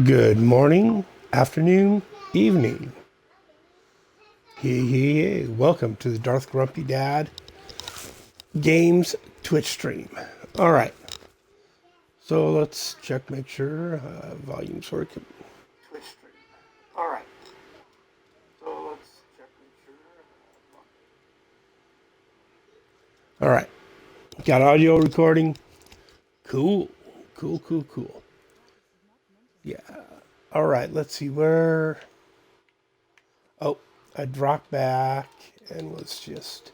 Good morning, afternoon, evening. Hey. Welcome to the Darth Grumpy Dad Games Twitch stream. All right. So let's check, make sure volume's working. Twitch stream. All right. So let's check, make sure. All right. Got audio recording. Cool. Yeah. All right. Let's see where. Oh, I dropped back and was just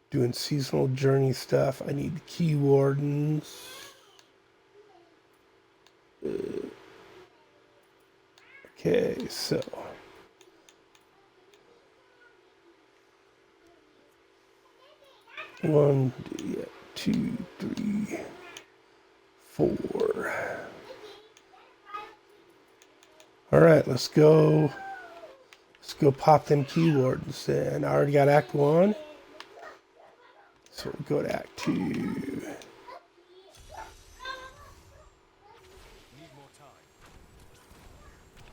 doing seasonal journey stuff. I need key wardens. Okay, so one, yeah, two, three, four. All right, let's go. Let's go pop them key wardens. And I already got Act 1. So we'll go to Act 2.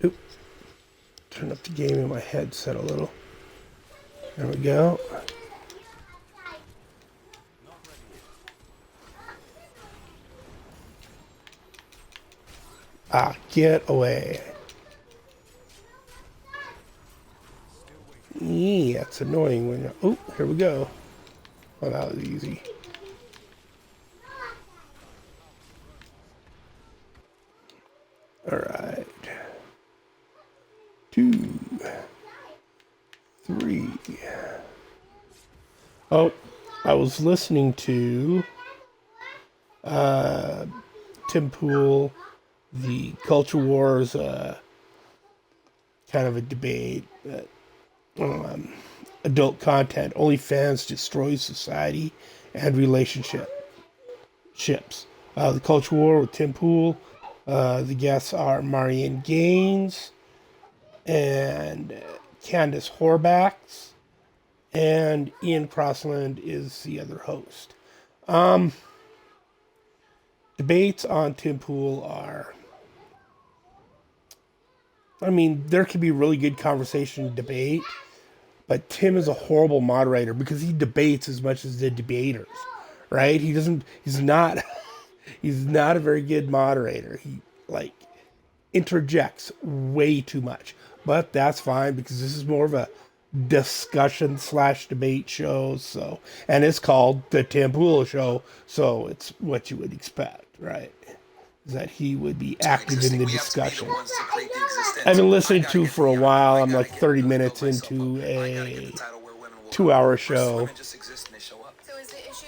Oop. Turn up the game in my headset a little. There we go. Ah, get away. Yeah, it's annoying when you're... Oh, here we go. Oh, that was easy. All right. 2, 3. Oh, I was listening to Tim Pool, the Culture Wars kind of a debate. Adult content. OnlyFans destroys society and relationships. The Culture War with Tim Pool. The guests are Marianne Gaines and Candace Horvaths, and Ian Crossland is the other host. Debates on Tim Pool are, I mean, there can be really good conversation debate, but Tim is a horrible moderator because he debates as much as the debaters, right? He's not, he's not a very good moderator. He, interjects way too much, but that's fine because this is more of a discussion slash debate show. So, and it's called the Tim Pool Show, so it's what you would expect, right? Is that he would be active in the discussion. I've been listening to for a while. I'm like 30 minutes into a 2-hour show. So is the issue,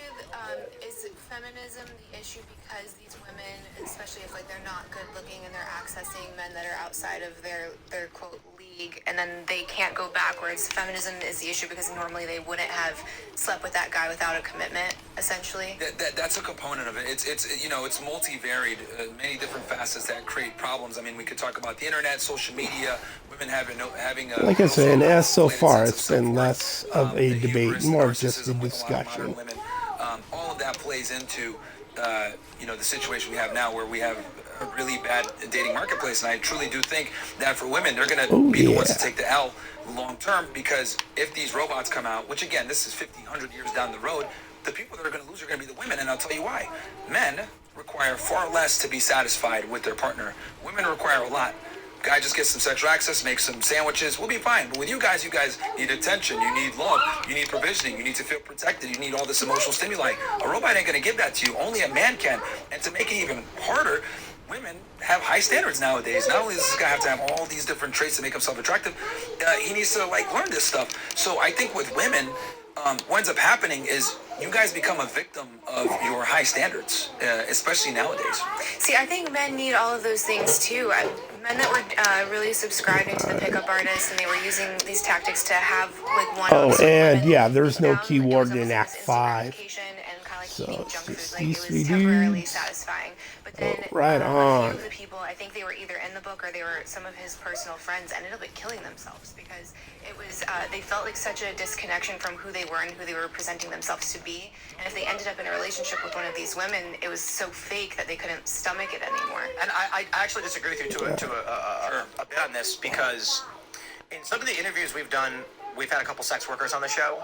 is feminism the issue because these women, especially if they're not good looking and they're accessing men that are outside of their quote league, and then they can't go backwards? Feminism is the issue because normally they wouldn't have slept with that guy without a commitment, essentially. That's a component of it. It's multivariate, many different facets that create problems. I mean, we could talk about the internet, social media, women having a, like I said, as so far it's been less of a debate, more of just a discussion. All of that plays into the situation we have now, where we have a really bad dating marketplace, and I truly do think that for women, they're going to be the ones to take the L long term, because if these robots come out, which again, this is 50, 100 years down the road, the people that are going to lose are going to be the women, and I'll tell you why. Men require far less to be satisfied with their partner. Women require a lot. Guy just gets some sexual access, makes some sandwiches, we'll be fine. But with you guys need attention, you need love, you need provisioning, you need to feel protected, you need all this emotional stimuli. A robot ain't gonna give that to you, only a man can. And to make it even harder, women have high standards nowadays. Not only does this guy have to have all these different traits to make himself attractive, he needs to learn this stuff. So I think with women, what ends up happening is you guys become a victim of your high standards, especially nowadays. See, I think men need all of those things too. Men that were really subscribing to the pickup artists, and they were using these tactics to have one. Oh, and yeah, there's no key warden in Act 5. So eating it's junk just food. Like, these it three was temporarily dudes. satisfying. But Oh, then right a on. few of the people, I think they were either in the book or they were some of his personal friends, ended up like killing themselves because it was they felt like such a disconnection from who they were and who they were presenting themselves to be. And if they ended up in a relationship with one of these women, it was so fake that they couldn't stomach it anymore. And I actually disagree with you a bit on this, because in some of the interviews we've done, we've had a couple sex workers on the show.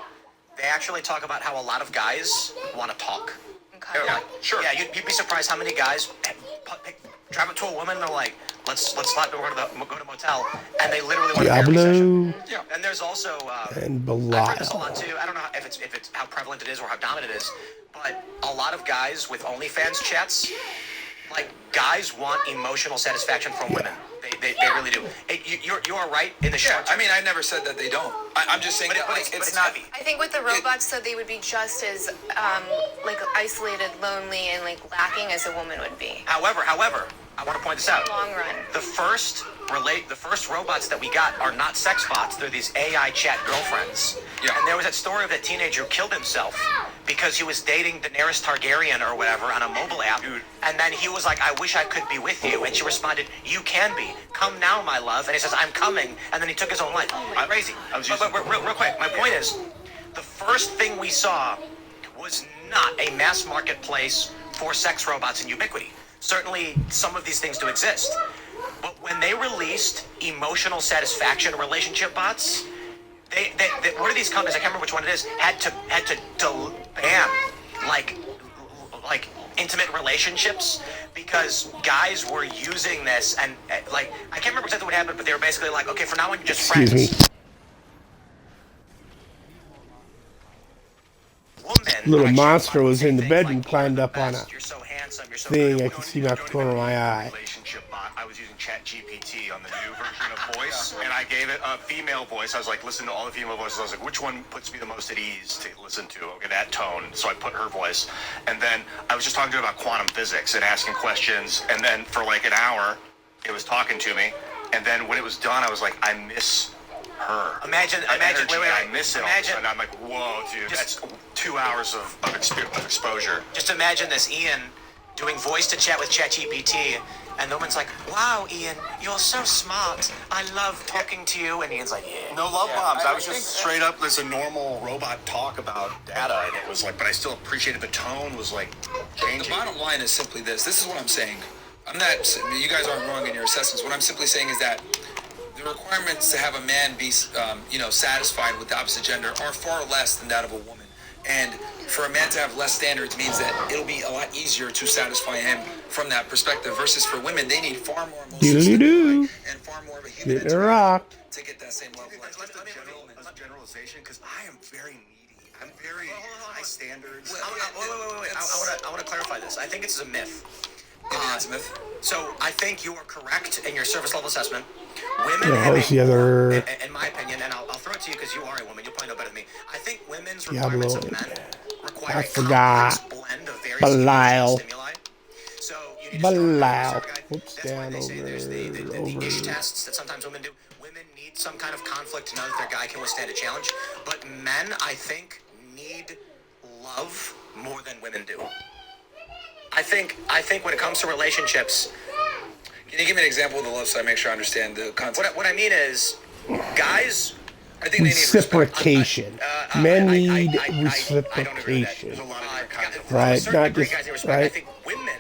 They actually talk about how a lot of guys want to talk. Okay. They're like, sure. Yeah, you'd be surprised how many guys drive up to a woman and they're like, let's slide, go to a motel, and they literally want a therapy session. Diablo Yeah. And there's also and I've heard this a lot Belial. too. I don't know if it's how prevalent it is or how dominant it is, but a lot of guys with OnlyFans chats, like, guys want emotional satisfaction from women. They really do. You are right in the short term. I mean, I never said that they don't. I'm just saying that, like, but it's not. heavy. I think with the robots, though, they would be just as like isolated, lonely, and like lacking as a woman would be. However, I want to point this out. Long run. The first robots that we got are not sex bots. They're these AI chat girlfriends. Yeah. And there was that story of that teenager who killed himself because he was dating Daenerys Targaryen or whatever on a mobile app. Dude. And then he was like, I wish I could be with you. And she responded, you can be. Come now, my love. And he says, I'm coming. And then he took his own life. Crazy. But real quick, my point is, the first thing we saw was not a mass marketplace for sex robots and ubiquity. Certainly, some of these things do exist. But when they released emotional satisfaction relationship bots, they one of these companies, I can't remember which one it is, had to ban like intimate relationships because guys were using this and like, I can't remember exactly what happened, but they were basically like, okay, from now on you're just friends. Excuse me. Little monster was in the bed and climbed up on a You're so handsome, you're so thing good. I could see out the corner of my eye. Relationship bot. I was using ChatGPT on the new version of voice, and I gave it a female voice. I was like, listen to all the female voices. I was like, which one puts me the most at ease to listen to? Okay, that tone. So I put her voice, and then I was just talking to her about quantum physics and asking questions, and then for like an hour, it was talking to me, and then when it was done, I was like, I miss her. Imagine, Energy, wait, I miss it. Imagine, And I'm like, whoa, dude, that's 2 hours of exposure. just imagine this, Ian, doing voice to chat with ChatGPT, and the woman's like, wow, Ian, you're so smart. I love talking to you. And Ian's like, yeah. No love bombs. I was just straight up, there's a normal robot talk about data, and it was like, but I still appreciated the tone was like The changing. bottom line is simply this. This is what I'm saying. I'm not. You guys aren't wrong in your assessments. What I'm simply saying is that the requirements to have a man be, satisfied with the opposite gender are far less than that of a woman. And for a man to have less standards means that it'll be a lot easier to satisfy him from that perspective. Versus for women, they need far more emotional Doodly-doo. stability and far more of a human Getting rocked. to get that same level of life. As a generalization, because I am very needy. I'm very high standards. Wait. I want to clarify this. I think this is a myth. That's a myth. So I think you are correct in your service level assessment. Women Yeah, have who's the other- in my opinion, and I'll throw it to you because you are a woman. You'll probably know better than me. I think women's Diablo. requirements of men require I a forgot. complex blend of various Belial. stimuli. So you need to start with Belial. a guy. Whoops, That's why down they say there's the over. ish tests that sometimes women do. Women need some kind of conflict to know that their guy can withstand a challenge. But men, I think, need love more than women do. I think when it comes to relationships, Can you give me an example of the love side? Make sure I understand the concept. what I mean is, guys, I think they need respect. Reciprocation. Men need I don't agree with that. reciprocation. There's a lot of different kinds of Right, To a certain not degree, just- guys need respect. I right. think women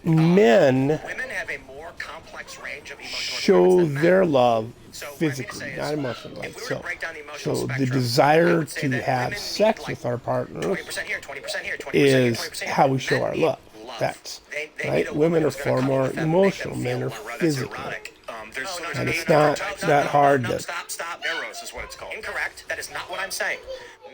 Men have a more complex range of emotional show requirements than men. their love So what I mean to physically, say is, not emotionally. if we were So, to break down the emotional so the spectrum, I desire would say to that have women sex need, with like, our partners 20% here, 20% here, 20% is 20% here. how we show Men our need love. That's They right. need a Women are who's gonna far come more with them and make them emotional. Men feel are more physical. erotic. There's No, so no, many And no, it's no, no, not no, no, that no, hard no, to. Stop. Eros is what it's called. Incorrect. That is not what I'm saying.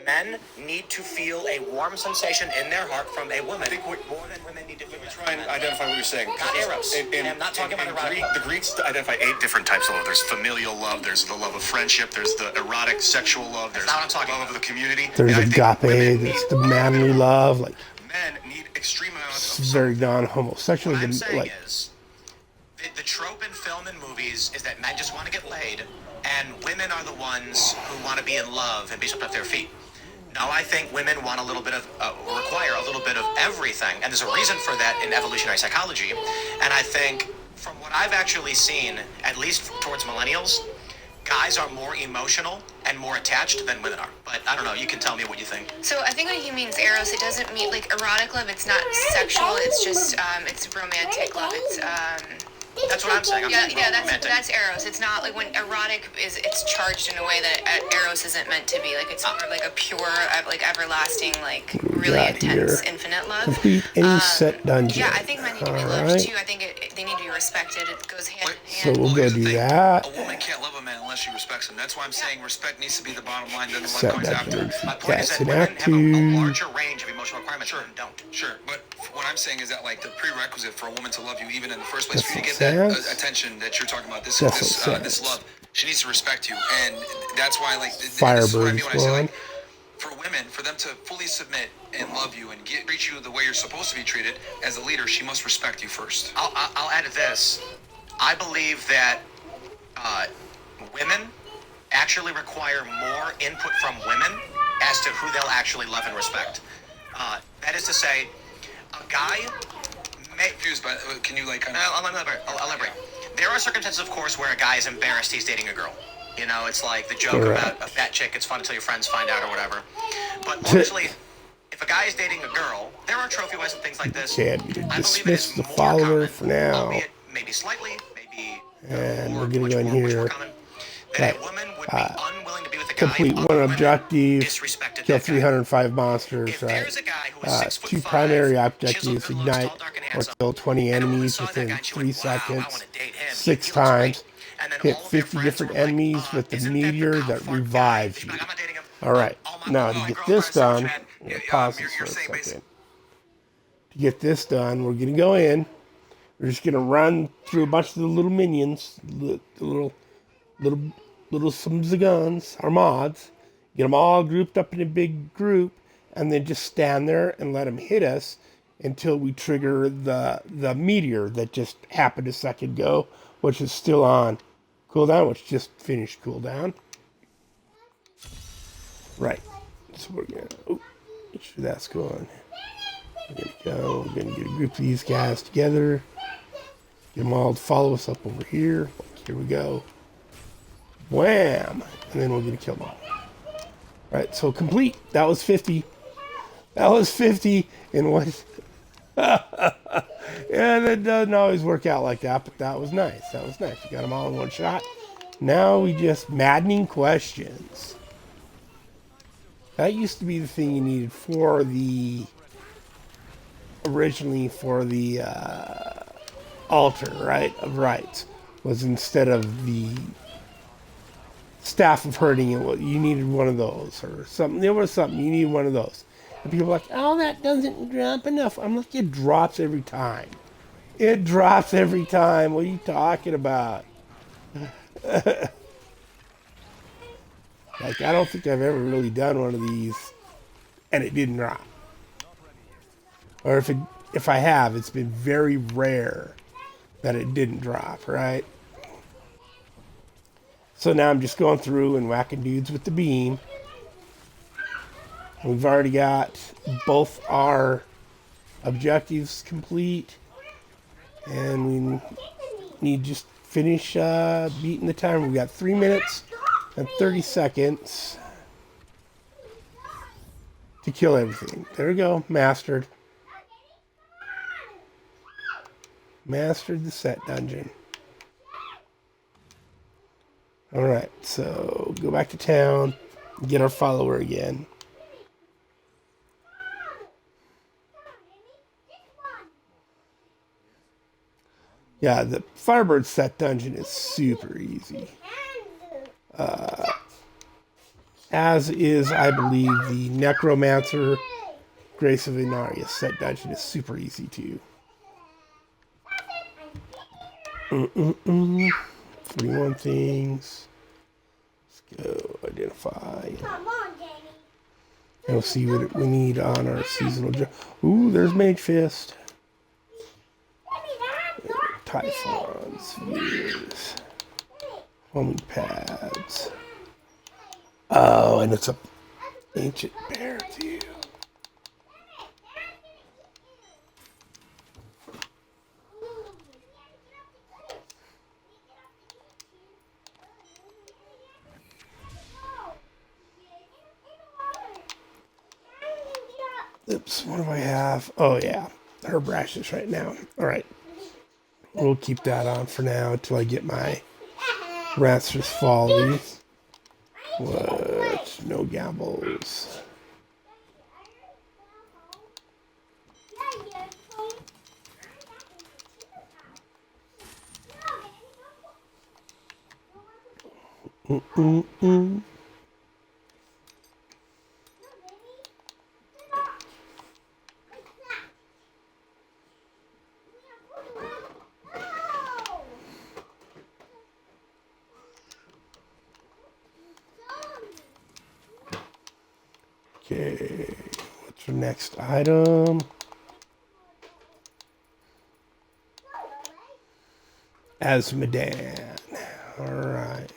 Men need to feel a warm sensation in their heart from a woman more than women need to feel. Let me try and identify what you're saying. Not eros. I'm not talking about erotic love. The Greeks identify 8 different types of love. There's familial love. There's the love of friendship. There's the erotic sexual love. There's not what I'm talking love about. of the community. There's And I think women agape. There's the manly love. Like men need extreme amounts it's of very something. What I'm non-homosexual. saying Like is, the trope in film and movies is that men just want to get laid, and women are the ones who want to be in love and be swept off their feet. No, I think women want a little bit of, require a little bit of everything. And there's a reason for that in evolutionary psychology. And I think from what I've actually seen, at least towards millennials, guys are more emotional and more attached than women are. But I don't know, you can tell me what you think. So I think when he means eros, it doesn't mean like erotic love. It's not sexual. It's just it's romantic love. It's That's what I'm saying. that's eros. It's not like when erotic is it's charged in a way that eros isn't meant to be. Like it's more of like a pure, like everlasting, like really intense, infinite love. Complete any set dungeon. Yeah, I think men need to be loved too. I think they need to be respected. It goes hand in So hand. we'll go do that. A woman can't love a man unless she respects him. That's why I'm saying respect needs to be the bottom line. Then the Set love comes after. dungeons. My point is Cats that and women have a active. larger range of emotional requirements than men don't. Sure, but what I'm saying is that like the prerequisite for a woman to love you, even in the first place, That's for you to what get that it says. attention that you're talking about, this That's this what it this says. love, she needs to respect you, and that's why like this is what I Firebird mean when I say one. like for women, for them to fully submit and love you and treat you the way you're supposed to be treated as a leader, she must respect you first. I'll add this. I believe that women actually require more input from women as to who they'll actually love and respect. That is to say, a guy may... Confused, but can you like kind of... I'll elaborate. There are circumstances, of course, where a guy is embarrassed he's dating a girl. You know, it's like the joke about a fat chick, it's fun until your friends find out or whatever. But largely, if a guy is dating a girl, there are trophy wives and things like this. Okay, I dismiss believe it is the more follower common, for now. albeit maybe slightly, maybe And more, we're gonna much go in more, much here. more common, that a woman would be unwilling to be with a guy Complete if one other women objective. disrespected Kill that guy. 305 monsters. If Right. there's a guy who is 6'5", 2 primary chiseled, objectives: good looks, ignite tall, dark, and or handsome, kill 20 and a woman enemies saw that within guy and she 3 went, "Wow, I seconds. wanna date him. 6 He looks times. great." And then Hit all of your 50 friends different were like, enemies with the "Isn't meteor the that comfort guy?" revives She's you. like, "I'm not dating him." Alright, All my- now all to my get girlfriends this say, done, "Man, we'll pause this you're for a saying second. To get this done, we're going to go in. We're just going to run through a bunch of the little minions, the little sums of guns, our mods, get them all grouped up in a big group, and then just stand there and let them hit us until we trigger the meteor that just happened a second ago, which is still on cooldown, which just finished cooldown. Right. So we're going to... make sure that's going. We're going to get a group of these guys together. Get them all to follow us up over here. Here we go. Wham! And then we're going to kill them all. Alright, so complete. That was 50. That was 50 in one. And it doesn't always work out like that, but that was nice. That was nice. We got them all in one shot. Now we just maddening questions. That used to be the thing you needed for the... originally for the altar, right, of rights, was instead of the staff of hurting, you needed one of those or something. There was something you needed one of those, and people were like, "Oh, that doesn't drop enough." I'm like, "It drops every time. It drops every time. What are you talking about?" Like, I don't think I've ever really done one of these, and it didn't drop. Or if I have, it's been very rare that it didn't drop, right? So now I'm just going through and whacking dudes with the beam. We've already got both our objectives complete. And we need to just finish beating the time. We've got 3 minutes and 30 seconds to kill everything. There we go. Mastered. Mastered the set dungeon. Alright, so go back to town, get our follower again. Yeah, the Firebird set dungeon is super easy. As is, I believe, the Necromancer Grace of Inarius set dungeon is super easy too. 41 things. Let's go identify. Come on, Danny. And we'll see what we need on our seasonal job. Ooh, there's Mage Fist. Typhons, Spheres, homing pads. Oh, and it's a Ancient bear too. Oops, what do I have? Oh yeah, herb rashes right now. All right, we'll keep that on for now until I get my Rancer's Folly. What? No gambles. Mm-mm-mm. Okay, what's your next item? Asmodan. All right.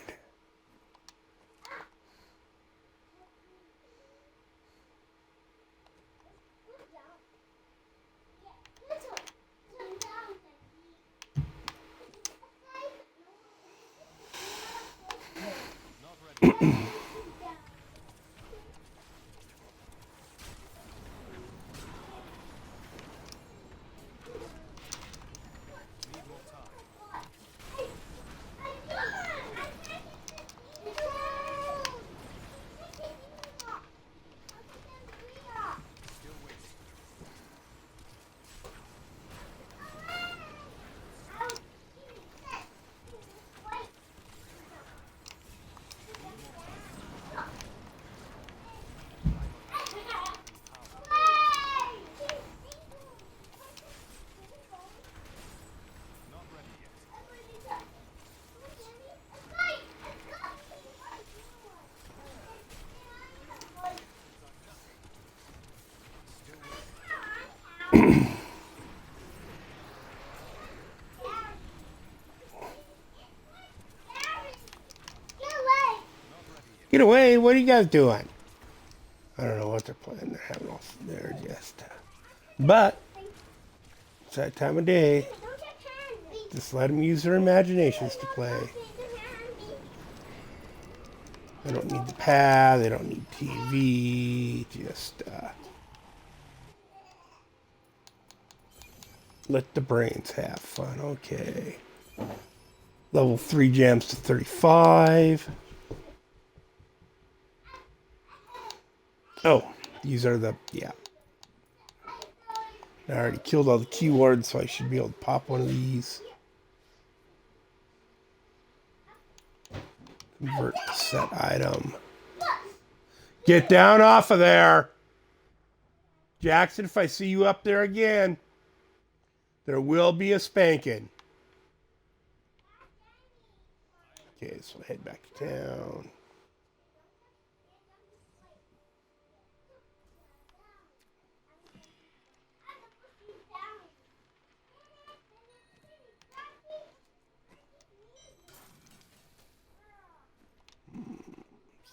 Get away! What are you guys doing? I don't know what they're playing. They're having off. They're just. But it's that time of day. Just let them use their imaginations to play. They don't need the pad. They don't need TV. Just let the brains have fun. Okay. Level 3 jams to 35. Oh, these are the, yeah. I already killed all the keywords, so I should be able to pop one of these. Convert to set item. Get down off of there. Jackson, if I see you up there again, there will be a spanking. Okay, so head back to town.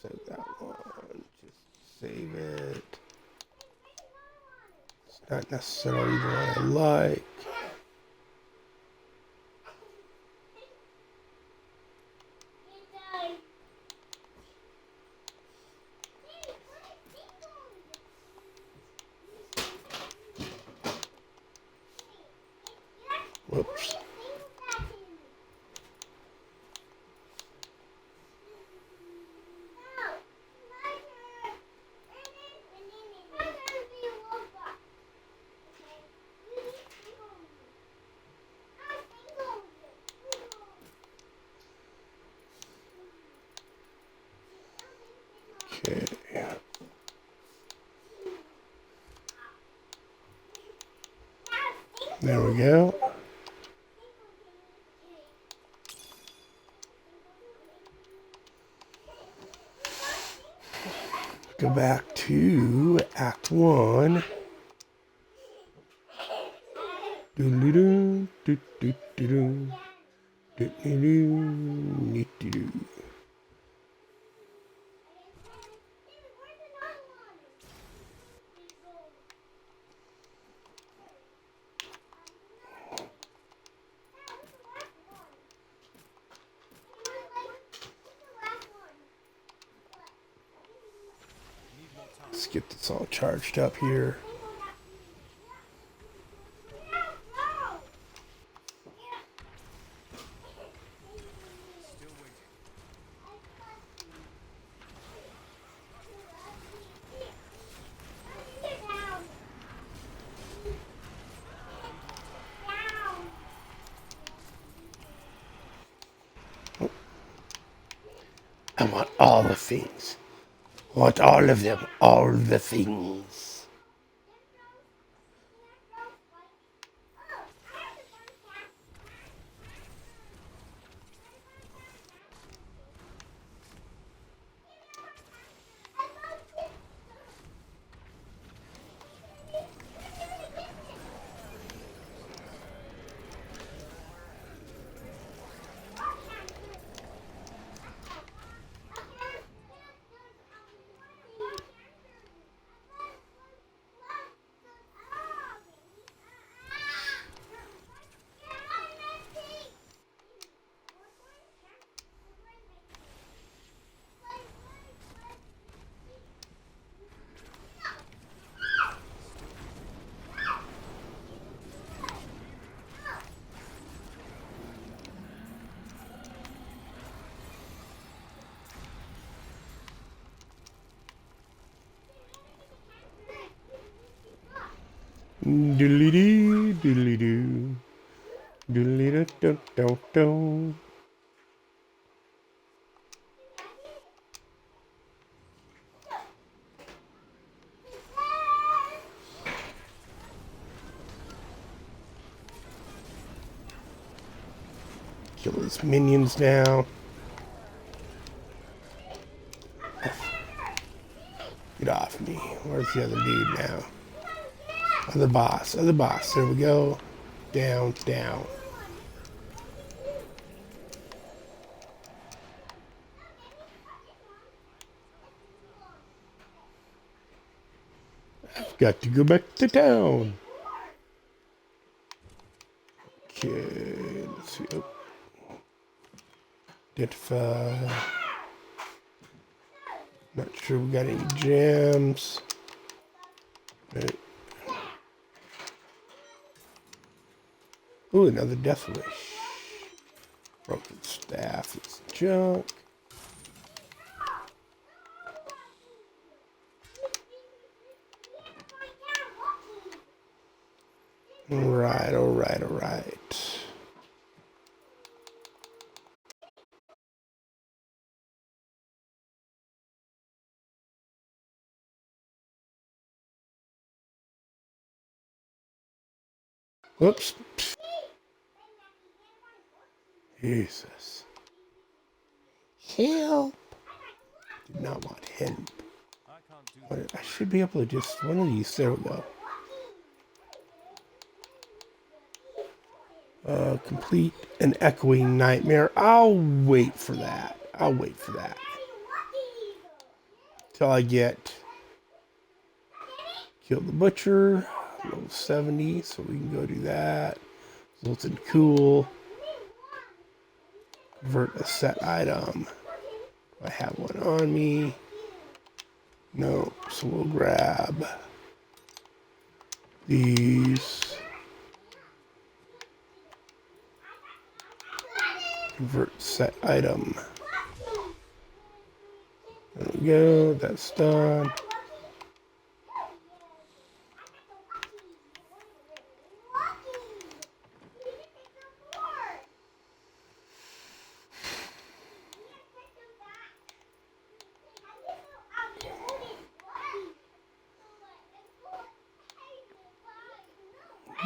Save that one. Just save it. It's not necessarily the one I like. Whoops. Okay. There we go. Go back to Act 1. Do-do-do, do-do-do-do, do-do-do, do-do-do. Let's get this all charged up here. I want all the things. I want all of them. All the things. Doodly-doo, doodly-doo. Doodly-doo-doo-doo-doo. Kill his minions now. Get off me. Where's the other dude now? Other boss. Other boss. There we go. Down, down. I've got to go back to town. Okay, let's see. Oh. Identify. Not sure we got any gems. Right. Ooh, another death wish. Broken staff is junk. Alright, alright, alright. Whoops. Jesus. Help. Did not want help. I should be able to just, one of these, there we go. Complete an echoing nightmare. I'll wait for that. I'll wait for that. Till I get kill the butcher, level 70, so we can go do that. Resulted cool. Convert a set item. Do I have one on me? No, so we'll grab these. Convert set item. There we go, that's done.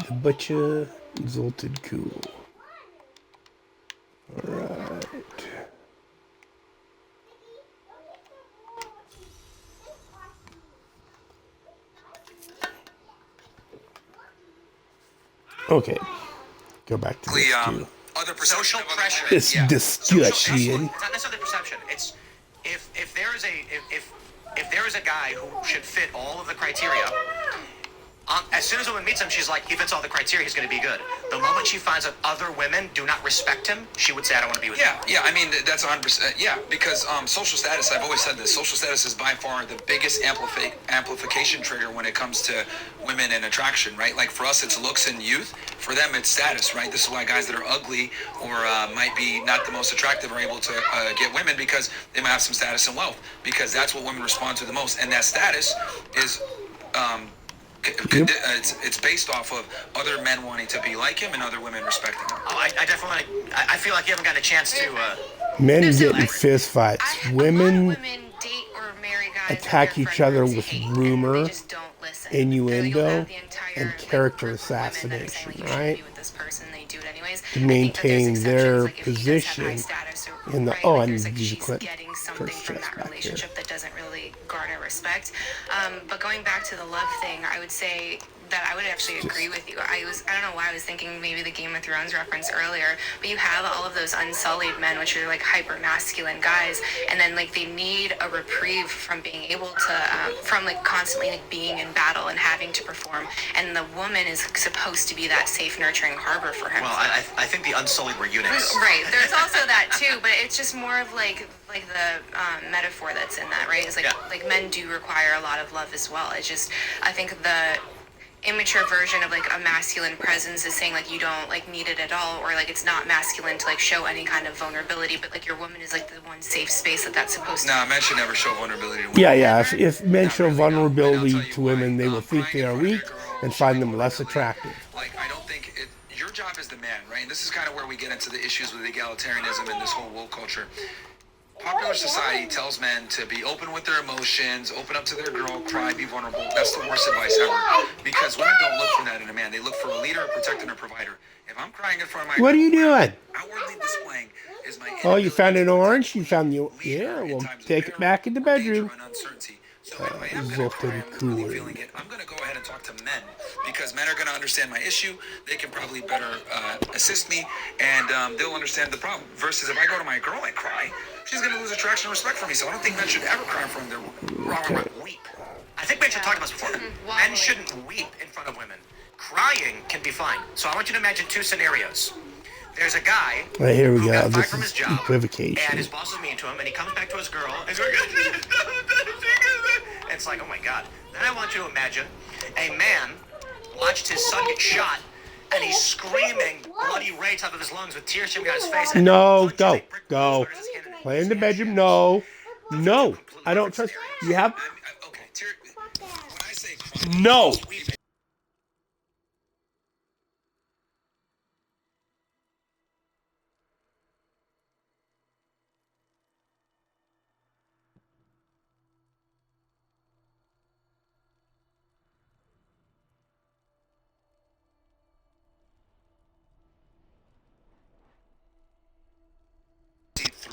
The butcher exalted cool. Alright. Okay. Go back to this too. Other Social pressure. This discussion. It's not necessarily perception. It's if there is a guy who should fit all of the criteria, As soon as a woman meets him, she's like, he fits all the criteria, he's going to be good. The moment she finds that other women do not respect him, she would say, I don't want to be with him. Yeah. I mean, that's 100%. Yeah, because social status. I've always said this. Social status is by far the biggest amplification trigger when it comes to women and attraction, right? Like for us, it's looks and youth. For them, it's status, right? This is why guys that are ugly or might be not the most attractive are able to get women because they might have some status and wealth. Because that's what women respond to the most, and that status is. It's based off of other men wanting to be like him and other women respecting him. Oh, I definitely, I feel like you haven't gotten a chance to. Men get in fist fights. Women date or marry guys attack each other with rumor, and they just don't listen. innuendo, The entire, and character assassination, right? With this person, they do it anyways. To maintain their Like if he does have high position status or, in the right, oh, like I there's, need like, to use a she's clip. getting something Curse from chest that back here. relationship that doesn't really garner respect. But going back to the love thing, I would say that I would actually agree with you. I don't know why I was thinking maybe the Game of Thrones reference earlier, but you have all of those unsullied men, which are like hyper masculine guys, and then like they need a reprieve from being able to, from like constantly like being in battle and having to perform, and the woman is supposed to be that safe, nurturing harbor for him. Well, I think the Unsullied were eunuchs. Right. There's also that too, but it's just more of like the metaphor that's in that, right? It's like like men do require a lot of love as well. It's just I think the immature version of like a masculine presence is saying like you don't like need it at all, or like it's not masculine to like show any kind of vulnerability, but like your woman is like the one safe space that's supposed to. Nah, men should never show vulnerability to women. Yeah. If men show vulnerability to women, they will think they are weak and find them less attractive. Like, I don't think your job is the man, right? And this is kind of where we get into the issues with egalitarianism and this whole woke culture. Popular society tells men to be open with their emotions, open up to their girl, cry, be vulnerable. That's the worst advice ever. Because women don't look for that in a man. They look for a leader, a protector, and a provider. If I'm crying in front of my What are you doing? outwardly displaying is my Oh, you found an orange? You found the... leader Yeah, in well, times of take it peril, back in the danger, bedroom. and uncertainty. So if I am going to Zoltan cry, I'm really Cooler. feeling it, I'm going to go ahead and talk to men because men are going to understand my issue. They can probably better assist me, and they'll understand the problem. Versus if I go to my girl and cry, she's going to lose attraction and respect for me. So I don't think men should ever cry in front of their Weep. I think we should talk about this before. Men shouldn't weep in front of women. Crying can be fine. So I want you to imagine two scenarios. There's a guy Right, here we who go. got fired This from is his job, equivocation. and his boss is mean to him, and he comes back to his girl, and he's going, it's like, oh my God. Then I want you to imagine a man watched his son get shot, and he's screaming bloody rage top of his lungs with tears streaming down his face. And No, punches a brick go. wall, his hand in it. Play in the bedroom. No. I don't trust... You have... Okay, when I say cry, No.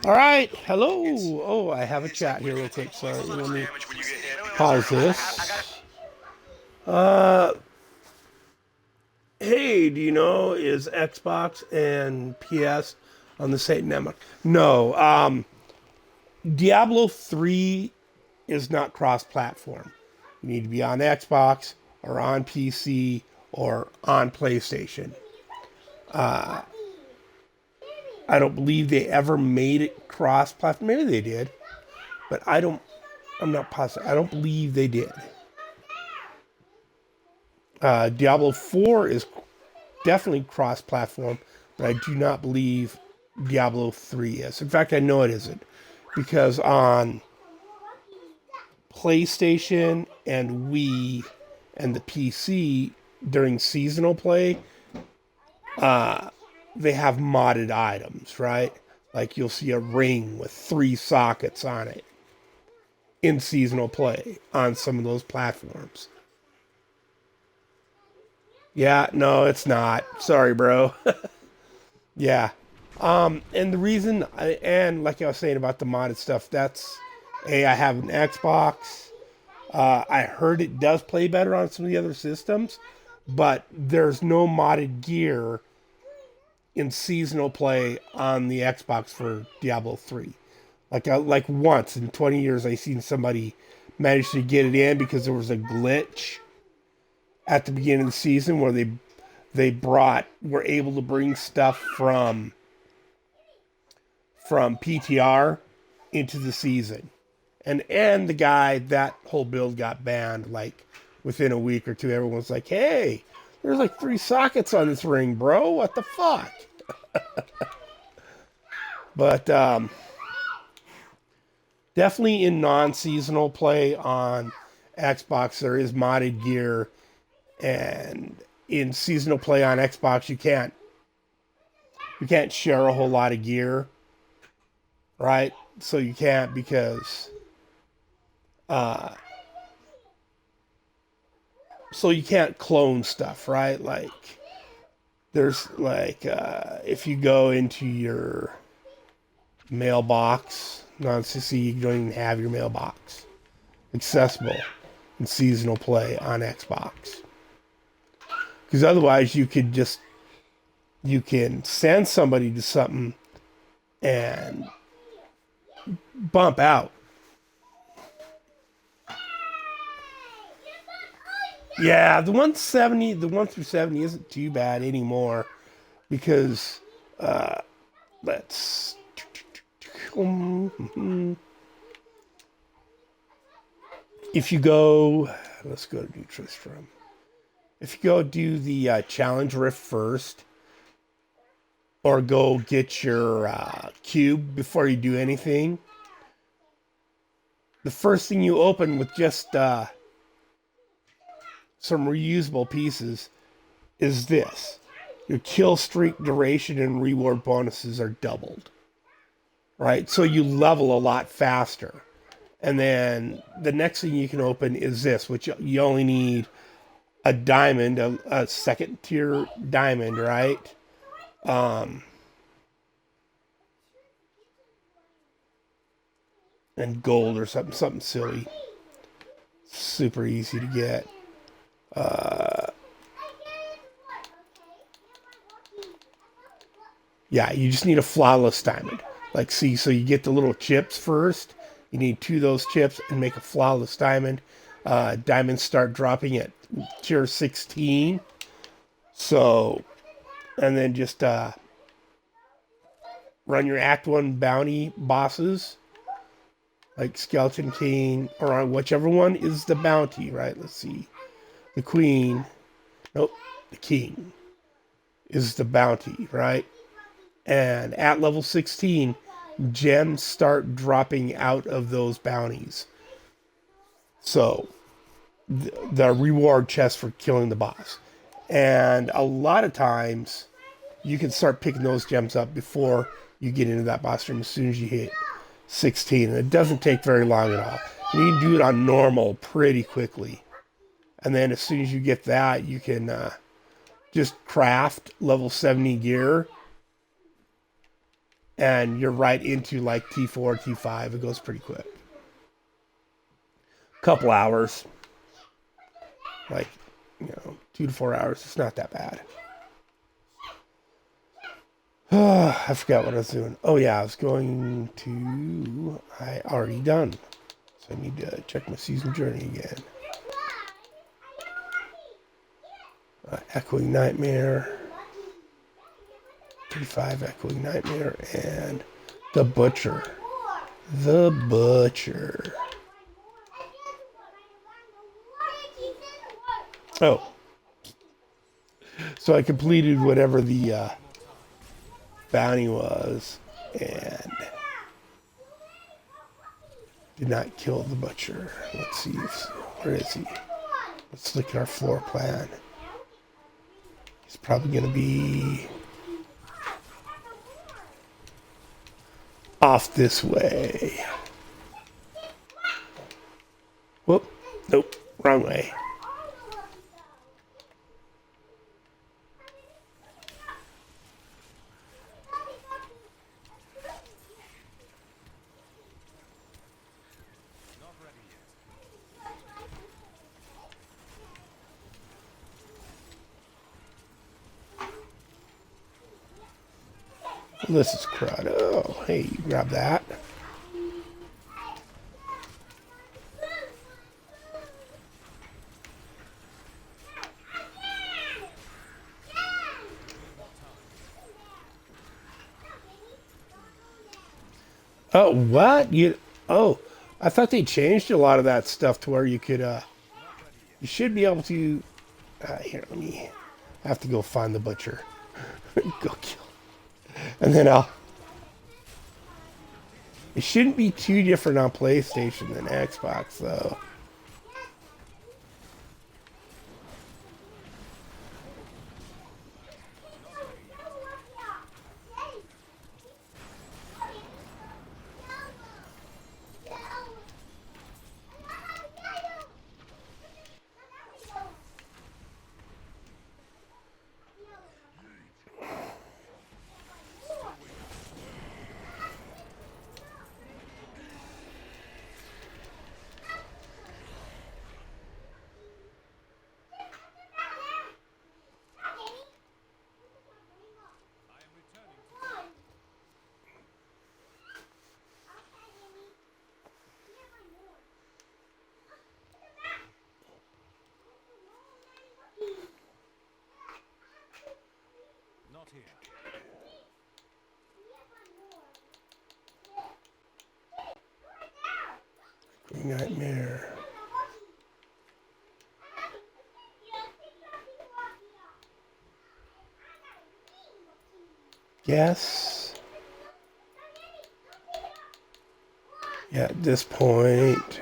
All right. Hello. Oh, I have a chat here real quick. Sorry. Let me pause this. Hey, do you know, is Xbox and PS on the same network? No. Diablo 3 is not cross-platform. You need to be on Xbox or on PC or on PlayStation. I don't believe they ever made it cross-platform. Maybe they did, but I'm not positive. I don't believe they did. Diablo 4 is definitely cross-platform, but I do not believe Diablo 3 is. In fact, I know it isn't, because on PlayStation and Wii and the PC during seasonal play, they have modded items, right? Like you'll see a ring with 3 sockets on it in seasonal play on some of those platforms. Yeah, no, it's not. Sorry, bro. Yeah. And the reason, and like I was saying about the modded stuff, that's, I have an Xbox. I heard it does play better on some of the other systems, but there's no modded gear in seasonal play on the Xbox for Diablo 3. Like once in 20 years, I seen somebody manage to get it in because there was a glitch at the beginning of the season where were able to bring stuff from PTR into the season. And the guy, that whole build got banned like within a week or two. Everyone was like, hey, there's like 3 sockets on this ring, bro. What the fuck? But definitely in non-seasonal play on Xbox, there is modded gear. And in seasonal play on Xbox, you can't share a whole lot of gear, right? So you can't because so you can't clone stuff, right? Like there's like if you go into your mailbox, non-CC, you don't even have your mailbox accessible in seasonal play on Xbox. Because otherwise you can send somebody to something and bump out. Yeah, the 1 through 70 isn't too bad anymore because let's if you go, let's go to New Tristram. If you go do the challenge rift first, or go get your cube before you do anything, the first thing you open with just some reusable pieces is this. Your kill streak duration and reward bonuses are doubled, right? So you level a lot faster. And then the next thing you can open is this, which you only need a diamond, a second tier diamond, right? And gold or something silly. Super easy to get. Yeah, you just need a flawless diamond. Like, see, so you get the little chips first. You need 2 of those chips and make a flawless diamond. Diamonds start dropping at tier 16. So, and then just run your Act 1 bounty bosses. Like Skeleton King, or whichever one is the bounty, right? Let's see. The Queen. Nope, the King is the bounty, right? And at level 16, gems start dropping out of those bounties. So, the reward chest for killing the boss. And a lot of times, you can start picking those gems up before you get into that boss room as soon as you hit 16. And it doesn't take very long at all. And you can do it on normal pretty quickly. And then as soon as you get that, you can just craft level 70 gear. And you're right into like T4, T5. It goes pretty quick. Couple hours. Like, 2 to 4 hours. It's not that bad. I forgot what I was doing. Oh yeah, I was going to... I already done. So I need to check my season journey again. Echoing Nightmare. 35 Echoing Nightmare. And the Butcher. The Butcher. Oh. So I completed whatever the bounty was and did not kill the Butcher. Let's see. Where is he? Let's look at our floor plan. He's probably going to be off this way. Whoop. Nope. Wrong way. This is crud. Oh, hey, you grab that. Oh, what? Oh, I thought they changed a lot of that stuff to where you could, you should be able to, here, let me, I have to go find the butcher. Go kill. And then it shouldn't be too different on PlayStation than Xbox, though. Not here. Nightmare. Yes. Yeah, at this point,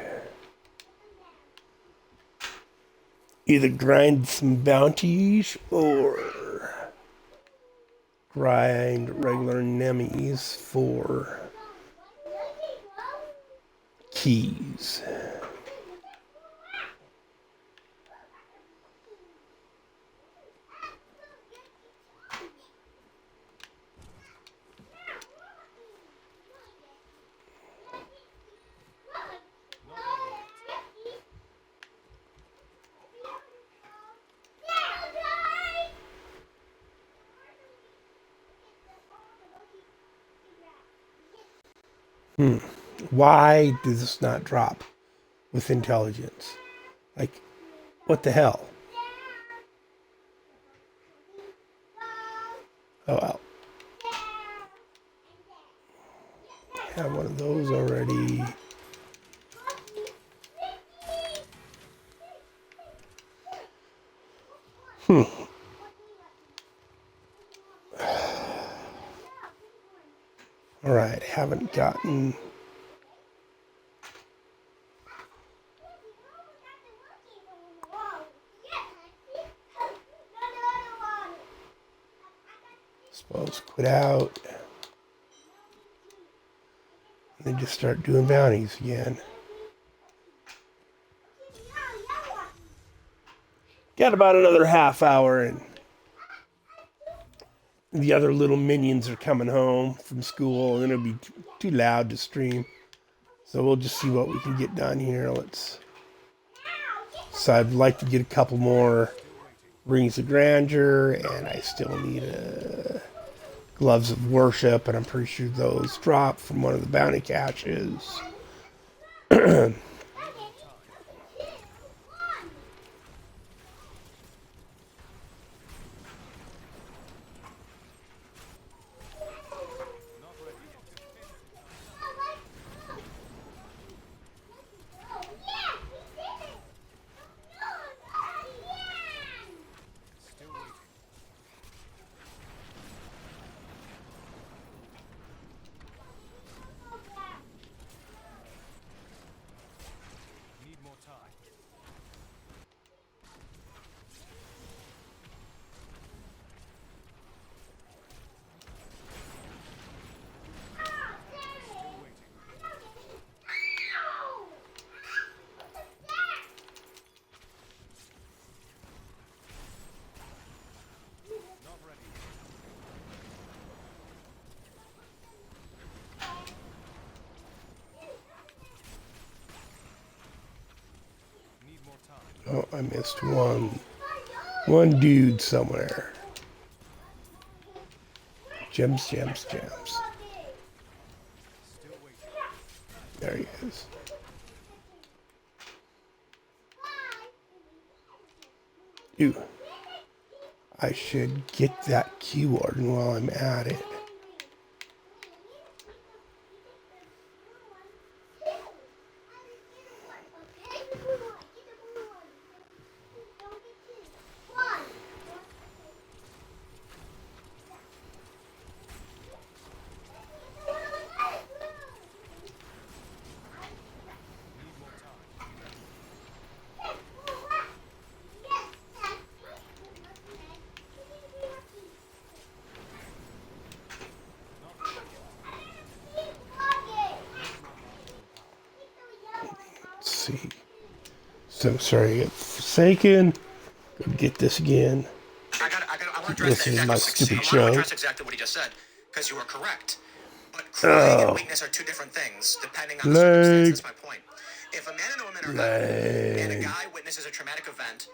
either grind some bounties or grind regular nemies for keys. Why does this not drop with intelligence? Like, what the hell? Oh well. Have one of those already. All right, haven't gotten. Suppose quit out. And then just start doing bounties again. Got about another half hour, and the other little minions are coming home from school, and it'll be too loud to stream. So we'll just see what we can get done here. So I'd like to get a couple more Rings of Grandeur, and I still need Gloves of Worship, and I'm pretty sure those drop from one of the bounty caches. Need more time. Not ready. Need more time. Oh, I missed one dude somewhere. Gems, gems, gems. Still waiting. There he is. Ooh. I should get that key warden while I'm at it. see. So sorry, I got forsaken. Go get this again. I want to address This is exactly, my I stupid want to show. address exactly what he just said, because you are correct. But crying and Oh, weakness are two different things, depending on the circumstance. That's my point. If a man and a woman are having, and a leg. guy witnesses a traumatic event,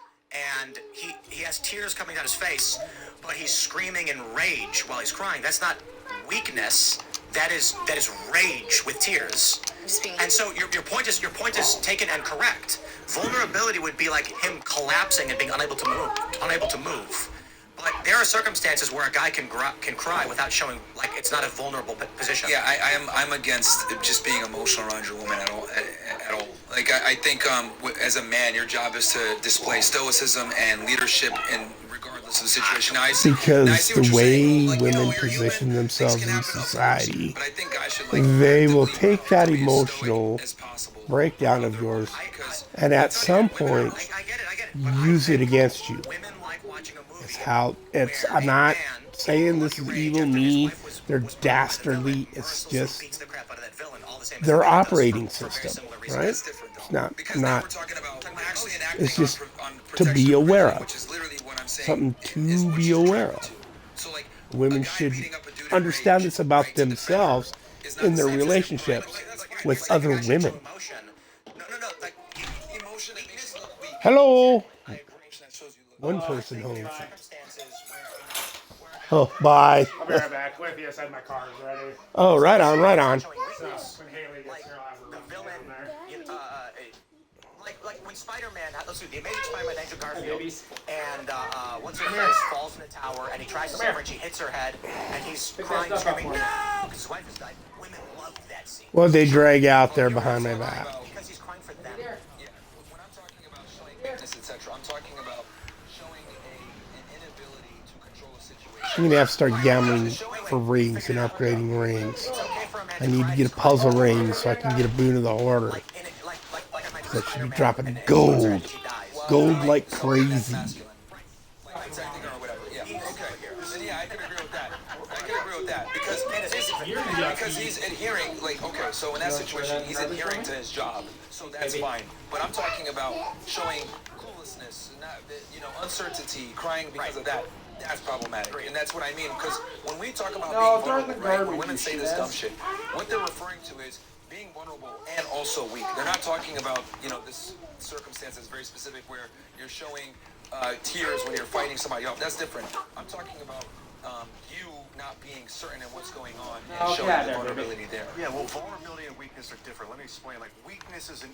and he has tears coming down his face, but he's screaming in rage while he's crying, that's not weakness. That is rage with tears. And so your point is taken and correct. Vulnerability would be like him collapsing and being unable to move. But there are circumstances where a guy can cry without showing like it's not a vulnerable position. Yeah, I'm against just being emotional around your woman at all. Like I think as a man, your job is to display stoicism and leadership, and regardless of the situation. Now I see Because what the you're way saying. Like, women you're position human, themselves things can in happen, of course. society, But I think guys should like they will actively take that be as emotional stoic as possible breakdown around of their woman, yours because and at I'll tell you, some women are point like- I get it. But use it against you. women like watching a movie. It's how it's. where I'm a not man saying this is rage evil after his me. wife was They're burned by the dastardly. villain. It's Mercilessly just beats the crap out of that villain, all the same as their the man does operating for very system, similar reasons. right? That's different, though. It's not. Because I'm now not. we're talking about actually enacting It's just on to protection be aware provision, of. which is literally what I'm saying. Something is to what be she's aware attracted of. to. So like Women a guy should beating up a dude in understand rage, this about right, to defend her themselves is not in the their same as him relationships crying. Like, with it's like other actually women. Emotion. No. Like emotion that makes you look weak. Hello. I agree. That shows you look One person home. Circumstances where Oh, bye. I'll be right back with you. I said my car is ready. Oh, right on, right on. So when Haley gets here, I'll have her the run villain, down there. you know, like when Spider-Man, let's see, the Amazing Spider-Man, Andrew Garfield, babies. and what's her face falls in the tower, and he tries to save her, and she hits her head, and he's crying, screaming, no, because his wife has died. Women love that scene. What they drag out there behind my back? Because he's crying for them. Yeah. When I'm talking about showing weakness, etc., I'm talking about showing an inability to control a situation. I'm gonna have to start gambling for rings and upgrading rings. I need to get a puzzle ring so I can get a boon of the order. That should be dropping gold. Gold like crazy. Like protecting her or whatever. Yeah. Okay. Then yeah, I can agree with that. Because he's adhering. Like, okay, so in that situation, he's adhering to his job, so that's fine. But I'm talking about showing cluelessness, not uncertainty, crying because of that. That's problematic, and that's what I mean. Because when we talk about being vulnerable, right? When women say this dumb shit, what they're referring to is being vulnerable and also weak. They're not talking about this circumstance is very specific where you're showing tears when you're fighting somebody up. That's different. I'm talking about you not being certain in what's going on and showing the vulnerability there. Yeah, well, vulnerability and weakness are different. Let me explain. Like, weakness is an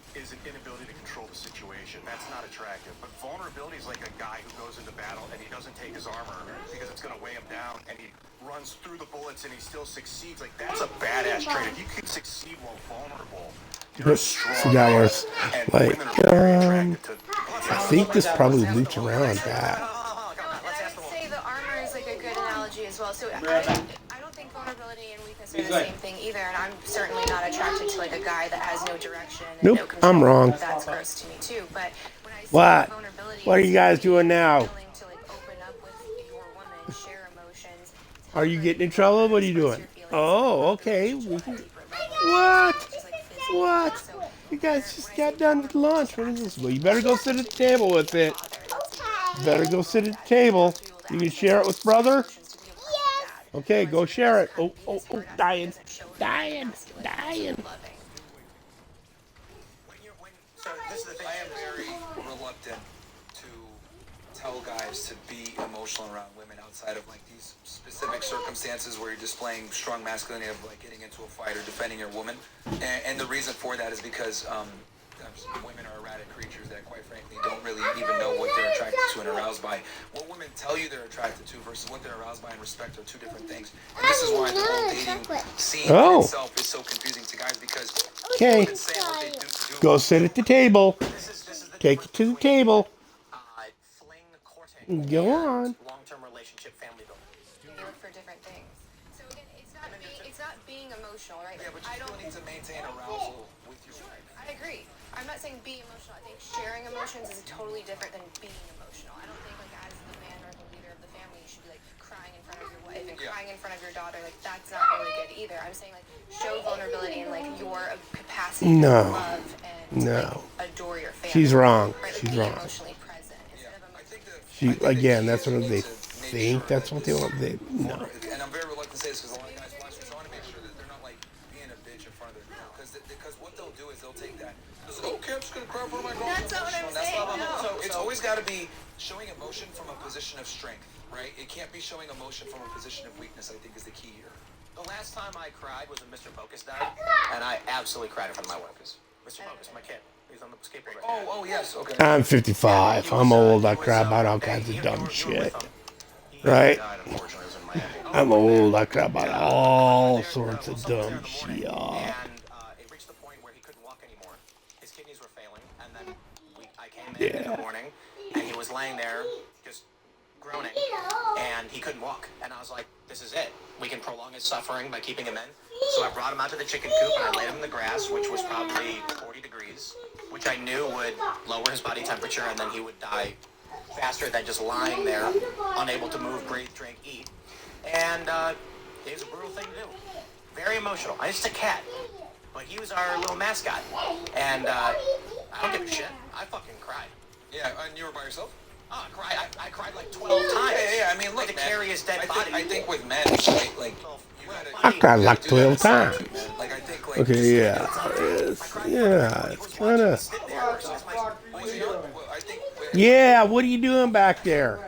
inability to control the situation. That's not attractive. But vulnerability is like a guy who goes into battle and he doesn't take his armor because it's going to weigh him down, and he runs through the bullets and he still succeeds. Like, that's a badass trait. If you can succeed while vulnerable, you're a strong So that man. was And like, women are very attracted to. I think this probably looped around that. I would say the armor is like a good analogy as well. So I don't think vulnerability and weakness are the same thing either, and I'm certainly not attracted to like a guy that has no direction and Nope, no control. I'm wrong. That's gross to me too. But when I say What? vulnerability, What are you guys doing now? willing to like open up with your woman, share emotions. Are you getting in trouble? What are you doing? Oh, okay. We can. What? What? You guys just got done with lunch. What is this? Well, you better go sit at the table with it. Better go sit at the table. You can share it with brother? Okay, go share it. Oh, dying. Dying. So this is the thing. I am very reluctant to tell guys to be emotional around women outside of like these specific circumstances where you're displaying strong masculinity of like getting into a fight or defending your woman. And the reason for that is because women are erratic creatures that quite frankly don't really even know what they're attracted to and aroused by. What women tell you they're attracted to versus what they're aroused by and respect are two different things. And this is why the whole dating scene in itself is so confusing to guys because Okay. women say what they do. Go sit at the table. This is the Take it to the table. fling, courting, Go and on. long-term relationship, family building. They look for different things. So again, it's not being emotional, right? Yeah, but I you don't still need to maintain arousal with your wife. I agree. I'm not saying be emotional. I think sharing emotions is totally different than being emotional. I don't think like as the man or the leader of the family you should be like crying in front of your wife and crying in front of your daughter. Like that's not really good either. I'm saying like show vulnerability and like your capacity No. to love and No. like, they She's have, wrong. right, like She's be wrong. emotionally present instead of I think the She I think the again. key That's is what really they to make think. sure That's that what they this want. They no. and I'm very reluctant to say this because a lot of guys watch this. So I want to make sure that they're not like being a bitch in front of their girl because what they'll do is they'll take that. Okay, I'm just gonna cry for my girl. That's not what I'm saying, no. So it's always got to be showing emotion from a position of strength, right? It can't be showing emotion from a position of weakness. I think is the key here. The last time I cried was when Mr. Focus died, and I absolutely cried in front of my workers. Mr. Focus, my kid. He's on the skateboard right now. Oh, yes, okay. I'm 55. I'm old. I cry about all kinds of dumb shit. Right? Died, unfortunately, it was in Miami. I'm old. I cry about all There- sorts of someone was there in dumb the shit. morning, and it reached the point where he couldn't walk anymore. His kidneys were failing, and then I came in the morning, and he was laying there just groaning, and he couldn't walk. And I was like, this is it. We can prolong his suffering by keeping him in. So I brought him out to the chicken coop, and I laid him in the grass, which was probably 40 degrees, which I knew would lower his body temperature, and then he would die faster than just lying there, unable to move, breathe, drink, eat. And it was a brutal thing to do. Very emotional. I just a cat, but he was our little mascot. And I don't give a shit. I fucking cried. Yeah, and you were by yourself? Oh, I cried like 12 times. Yeah. I mean, look, I had to man, carry his dead body. I think with men, right, like you gotta. I cried like do that 12 in silence, times. man. Like I think like. Okay, yeah. It's kind of. I think. Yeah, what are you doing back there? And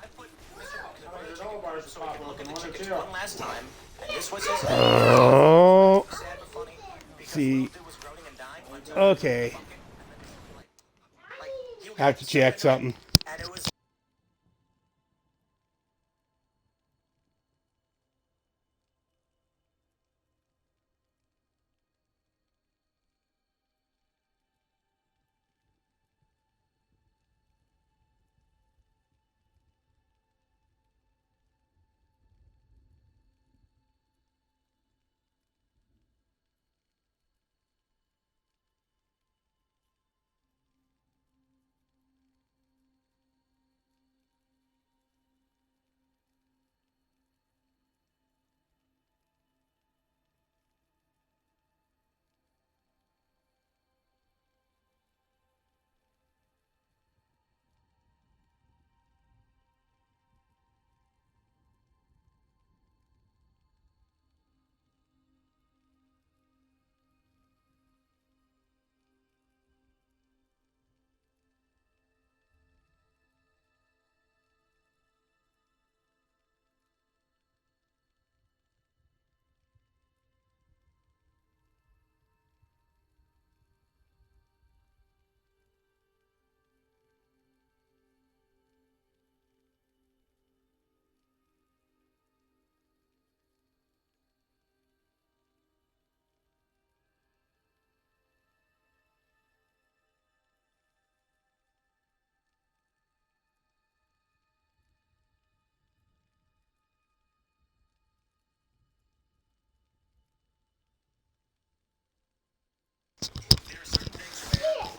I put Mr. Focus in front of the chicken coop so we could look at the chickens one last time. And this was his Oh, sad but funny because see. the little dude was groaning and dying. Went to Okay. he would I have to check something. and it was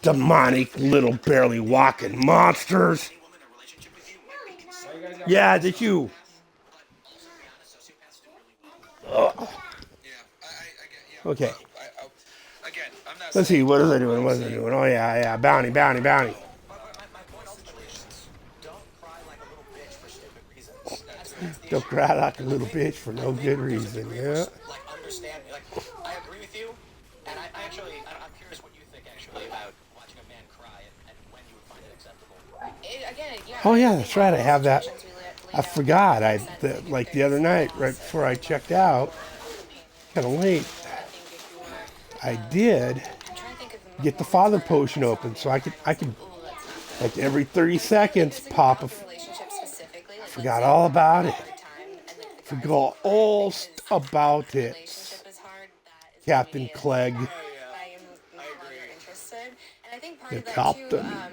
Demonic little barely walking monsters. Yeah, that's you. Okay. Again, I'm not. Let's see. What is I doing? What is I doing? Oh yeah. Bounty. my point ultimately is don't cry like a little bitch for stupid reasons. That's the Don't issue. cry like a little bitch for no good reason. Yeah. Like understand, like I agree with you, and I'm curious what you think actually about watching a man cry and when you would find it acceptable. Oh yeah, that's right. I have that. I forgot. Like the other night, right before I checked out, kind of late. I did get the father potion open, so I could like every 30 seconds pop a. I forgot all about it. Forgot all about it. Captain Clegg.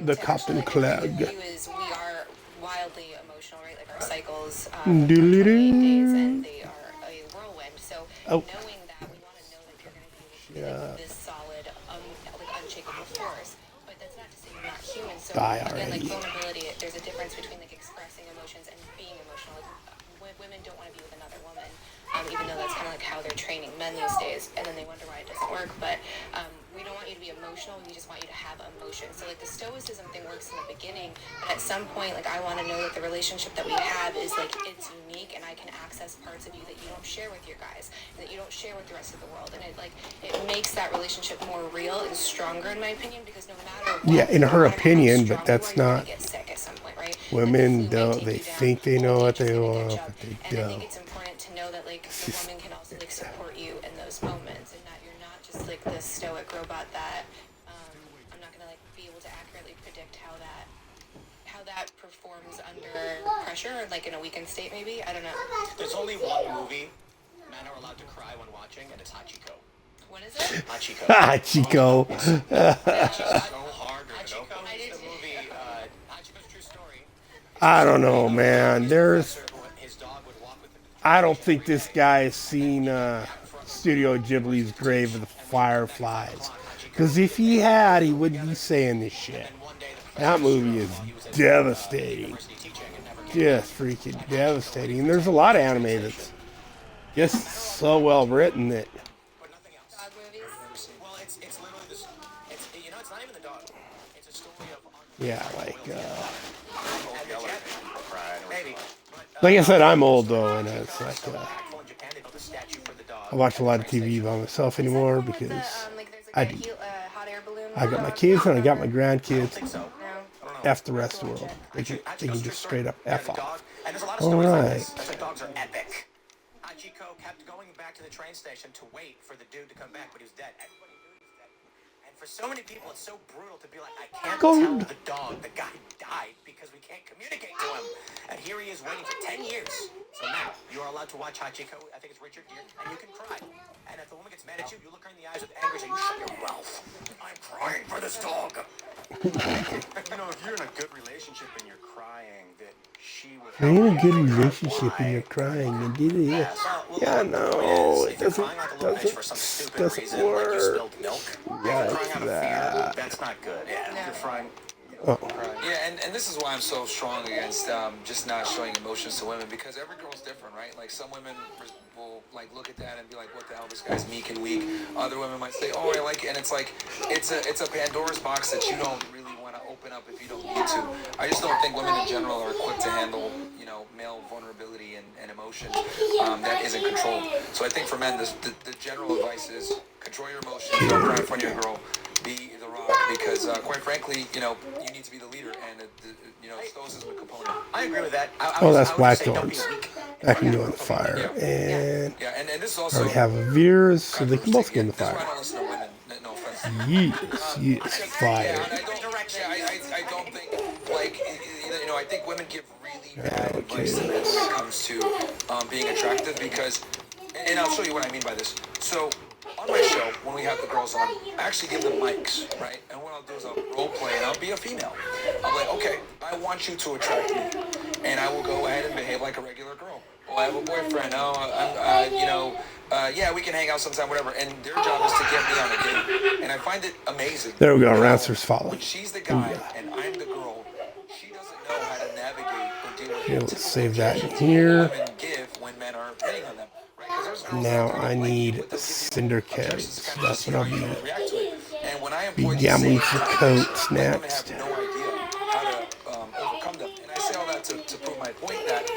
The Captain Clegg. Is we are wildly emotional, right? Like our cycles, Doodly-doo. 28 days, and they are a whirlwind. So Oh. knowing that, we want to know that you're going to be able to be like this solid, like unshakable force. But that's not to say you're not human. So Die again, like already. vulnerability, there's a difference between like expressing emotions and being emotional. Like, women don't want to be with another woman, even though that's kind of like how they're training men these days, and then they wonder why it doesn't work. But we don't want you to be emotional. We just want you to emotion. So like the stoicism thing works in the beginning, but at some point, like I want to know that the relationship that we have is like it's unique, and I can access parts of you that you don't share with your guys, and that you don't share with the rest of the world, and it makes that relationship more real and stronger, in my opinion, because no matter what, Yeah, in her no matter how opinion, strong but that's you are, you're not. gonna get sick at some point, right? Women Like, the flu may don't. take They you down, think they know old what age is they gonna want, catch up, but they and I don't. think it's important to know that like the woman can also like support you in those moments, and that you're not just like this stoic robot that I'm not gonna like be able to accurately predict how that performs under pressure or like in a weakened state, maybe. I don't know. There's only one movie men are allowed to cry when watching, and it's Hachiko. What is it? Hachiko. Ah, Chico. So hard. Hachiko. I did The too. movie, Hachiko's true story. I don't know, man. There's. His dog would walk with him. I don't think this guy has seen Studio Ghibli's Grave of the Fireflies. Because if he had, he wouldn't be saying this shit. That movie is devastating. Just freaking devastating. And there's a lot of anime that's just so well written that. But nothing else. Dog movies. Well, it's literally this. It's it's not even the dog. It's a story of Yeah, like. maybe. Like I said, I'm old though, and it's like. In Japan, they built a statue for the dog. I watch a lot of TV by myself anymore Is that the one with because the, like, there's I like a do. hot air balloon? I got my kids and I got my I grandkids. think so. No. F the rest of the world. They can just straight up F off. Dog. And there's a lot of All stories like right. this. That's why dogs are epic. Hachiko kept going back to the train station to wait for the dude to come back, but he was dead. Everybody knew he was dead. And for so many people, it's so brutal to be like, I can't tell the dog the guy died because we can't communicate to him. And here he is waiting for 10 years. So now, you are allowed to watch Hachiko, I think it's Richard Gere, and you can cry. And if the woman gets mad at you, you look her in the eyes with anger and say, you shut your mouth. I'm crying for this dog. You know, if you're in a good relationship and you're crying, that she would. You're in a good relationship and you're crying and did it. Yeah, no, it doesn't Crying like a little bitch for some stupid doesn't reason, like you work. spilled milk. Like Crying out of that. fear, that's not good. Yeah, you're crying. Yeah, and this is why I'm so strong against just not showing emotions to women, because every girl's different, right? Like some women will like look at that and be like, what the hell, this guy's meek and weak. Other women might say, oh, I like it, and it's like it's a Pandora's box that you don't really want to open up if you don't need to. I just don't think women in general are equipped to handle, male vulnerability and emotion that isn't controlled. So I think for men, the general advice is control your emotions, don't cry in front of your girl, be the rock, because quite frankly, you need to be the leader, and stoicism is a component. I agree with that. Oh, that's I would say don't be Blackthorns. weak. That can go in the fire. And Yeah, and this is I also already have a Veers, so they can both go in the This is why I fire. don't listen to women. No offense. Yes, fire. Yeah, and I don't think, like, I think women give really bad advice to men when it comes to being attractive, because, and I'll show you what I mean by this. So, on my show, when we have the girls on, I actually give them mics, right? And what I'll do is I'll role play and I'll be a female. I'm like, okay, I want you to attract me, and I will go ahead and behave like a regular girl. Oh, I have a boyfriend. Oh, yeah, we can hang out sometime, whatever. And their job is to get me on a date. And I find it amazing. There we go, how Rancer's follow. When she's the guy and I'm the girl, she doesn't know how to navigate or deal with Here, the let's typical save that in judgments here. women give when men are hitting on them. Right? 'Cause there's girls Now that I like need you, but they'll give you cinder objections coats. to kind of That's see what I'll how you be react to it. And when I employ these gambling same for tactics, coats women have next. no idea how to overcome them. And I say all that to prove my point that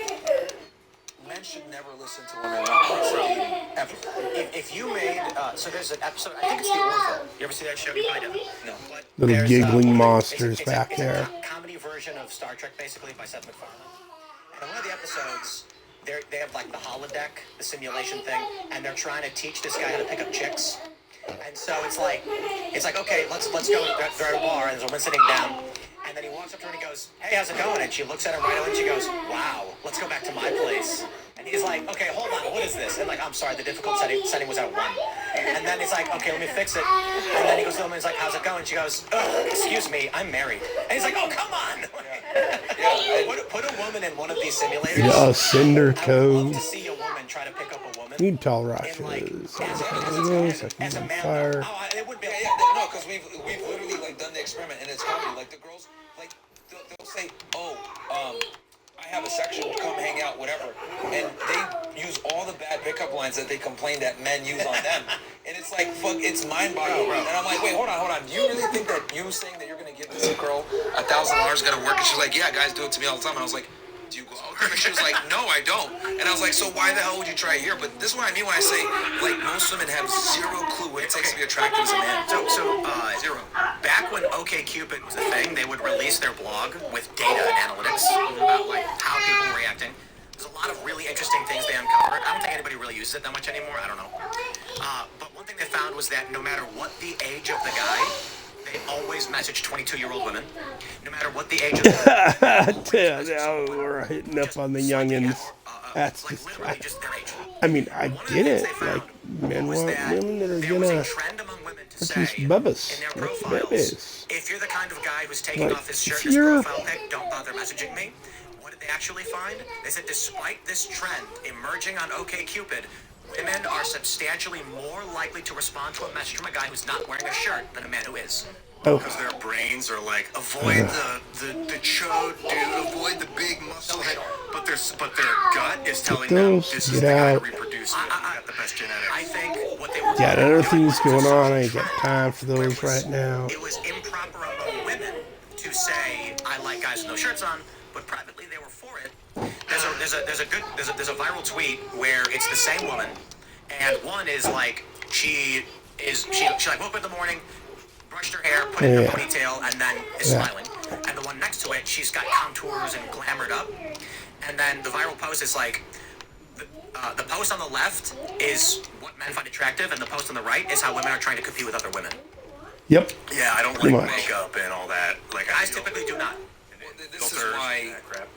men should never listen to women when it comes to dating, ever. If you made, so there's an episode, I think it's The Orville. You ever see that show? You probably don't. No. But Little there's, giggling it's monsters it's back there. It's a comedy version of Star Trek, basically, by Seth MacFarlane. And in one of the episodes, they have like the holodeck, the simulation thing, and they're trying to teach this guy how to pick up chicks. And so it's like, okay, let's go. They're at a bar, and there's a woman sitting down. And then he walks up to her and he goes, hey, how's it going? And she looks at him right away and she goes, wow, let's go back to my place. And he's like, okay, hold on, what is this? And like, I'm sorry, the difficult setting was at 1. And then he's like, okay, let me fix it. And then he goes to the woman and he's like, how's it going? And she goes, excuse me, I'm married. And he's like, oh, come on. Put a woman in one of these simulators. Yeah, cinder I would love code. to see a woman try to pick up a woman. You can tell And Russia like, is. as a on man, fire. it would be No, because we've literally like done the experiment, and it's comedy. Like the girls, like they'll say, oh, I have a section, come hang out, whatever, and they use all the bad pickup lines that they complain that men use on them, and it's like fuck, it's mind-boggling. And I'm like, wait, hold on. Do you really think that you saying that you're gonna give this girl $1,000 is gonna work? And she's like, yeah, guys do it to me all the time. And I was like, do you go out there? And she was like, no, I don't. And I was like, so why the hell would you try it here? But this is what I mean when I say, like, most women have zero clue what it takes to be attractive as a man. Zero. Back when OkCupid was a thing, they would release their blog with data and analytics about like how people were reacting. There's a lot of really interesting things they uncovered. I don't think anybody really uses it that much anymore. I don't know. But one thing they found was that no matter what the age of the guy, they always message 22-year-old women. No matter what the age of the Yeah, now we're hitting up on the youngins. That's like just, literally just their age. I mean, I One of the get things it. they found Like, men was want that women that are there was a gonna trend among women to produce say bubbas. in their That's profiles, babies. if you're the kind of guy who's taking Like, off his if shirt in his you're- profile pic, don't bother messaging me. What did they actually find? They said despite this trend emerging on OkCupid, women are substantially more likely to respond to a message from a guy who's not wearing a shirt than a man who is. Oh, Because their brains are like, avoid the chode, dude, avoid the big muscle head. But their gut is telling them those, this get is the guy to out. reproduce with. You got the best genetics. I think what they were got other doing things was going a on. I social ain't got trend time for where those right now. It was improper among women to say I like guys with no shirts on, but privately they were for it. There's a viral tweet where it's the same woman, and one is like she like woke up in the morning, brushed her hair, put it in a Yeah. ponytail, and then is Yeah. smiling. And the one next to it, she's got contours and glamored up. And then the viral post is like, the post on the left is what men find attractive, and the post on the right is how women are trying to compete with other women. Yep. Yeah, I don't Pretty like much. makeup and all that. Like Guys typically do not. This is filters why, and that crap.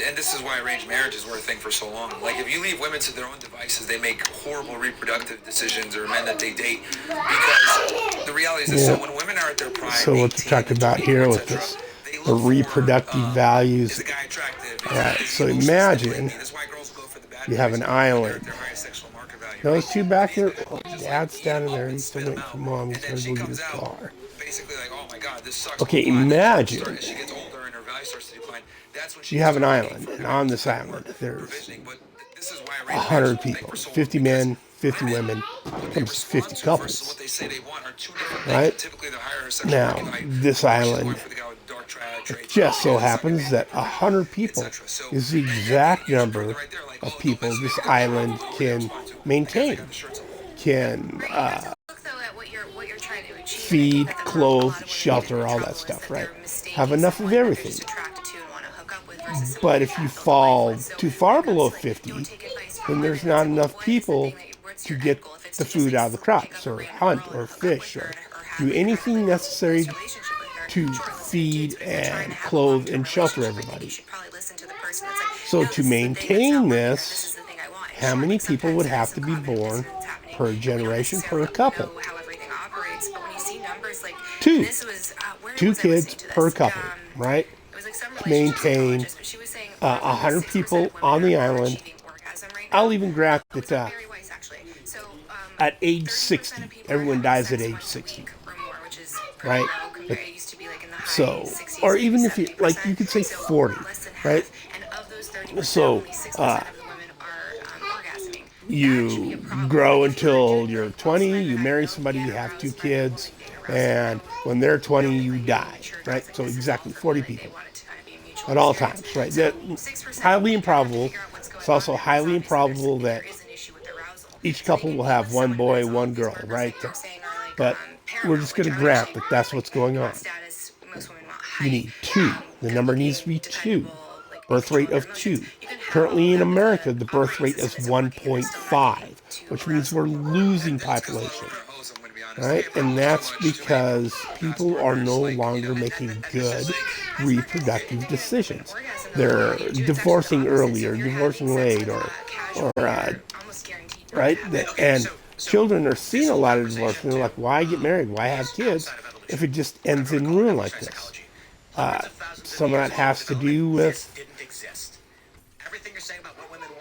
and this is why arranged marriages were a thing for so long. Like, if you leave women to their own devices, they make horrible reproductive decisions, or men that they date, because the reality is this: Yeah. so when women are at their prime, So what 18, we're talking about here with etc., this, they the look for, reproductive is values. the guy attractive? Is Right, is so he emotionally imagine stimulating? That's why girls go for the bad you have guys, an when they're island. at their highest sexual market value, Those right? two back there, These are the just Dad's like, eat standing them there. up He's and still spit waiting them for out. Mom. And He's then gonna she go get comes his out car. basically like, oh my god, this sucks. Okay, blah, blah, blah. And then imagine as she gets older and her value starts to decline, that's when she you have an starts looking island, for and guys on to this do island more there's provisioning. But this is why 100 arranged marriage was a thing people, for so long, 50 because men, 50 women, what they comes respond 50 to versus couples. what they say they want are two different Right? things. Typically, the higher her sexual Now, market value, this she's island, going for the guy with dark traits, it just so he's not happens gonna that be 100 people etc. So, is the and exact you should prove number it right there, like, of oh, people don't this mess with me, island that's what they can respond to, because they maintain, got the shirts on. can Right, you have to look though at what you're trying to achieve. feed, And I think that's what a clothe, lot of women shelter, get in all trouble that is stuff, that right? they're mistaking Have enough of someone that they're everything. just attracted to and want to hook up with versus someone But that if has you built a life fall with. So too far when it comes below to, like, 50, don't take advice from then women, there's it's not like, enough what is the people thing that what's to your get end goal? If it's the to just food like out of the pick crops, up a or random hunt, girl or and hook up with fish, her or or have do like, anything a necessary close relationship with her, to sure, listen to kids, feed but if you're trying and to have a clothe long-term and shelter relationship, I think you everybody. should probably listen to the person that's like, So no, to this is the thing that's maintain not working, or this, this is the thing I want. And how sure, many like, people sometimes would there have is to some be cognitive born dissonance happening. per We don't generation necessarily per couple? know how everything operates, but when you see numbers like Two. and this was where Two was I kids listening to per this? couple, right? It was like some To relationship maintain psychologist, but she was saying 100 6% people of women on the are island. achieving orgasm right I'll now. even grant It was that Barry Weiss actually. So at age 30% 60, of people are everyone having dies sex at age once a 60, week or more, which is pretty right? low compared. It used to be like in the high So, 60s, or maybe even if you, like, 70%. you could say So 40, less than right? half. And of those 30%, So, only 6% of the women are orgasming. you grow until you're 20, you marry somebody, you have two kids, and when they're 20, you die, right? So exactly 40 people at all times, right? That highly improbable. It's also highly improbable that each couple will have one boy, one girl, right? But we're just going to grant that that's what's going on. You need two. The number needs to be two. Birth rate of 2. Currently in America, the birth rate is 1.5, which means we're losing population, right? And that's because people are no longer making good reproductive decisions. They're divorcing early or divorcing late, or right? And children are seeing a lot of divorce, and they're like, why get married? Why have kids if it just ends in ruin like this? Some of that has to do with,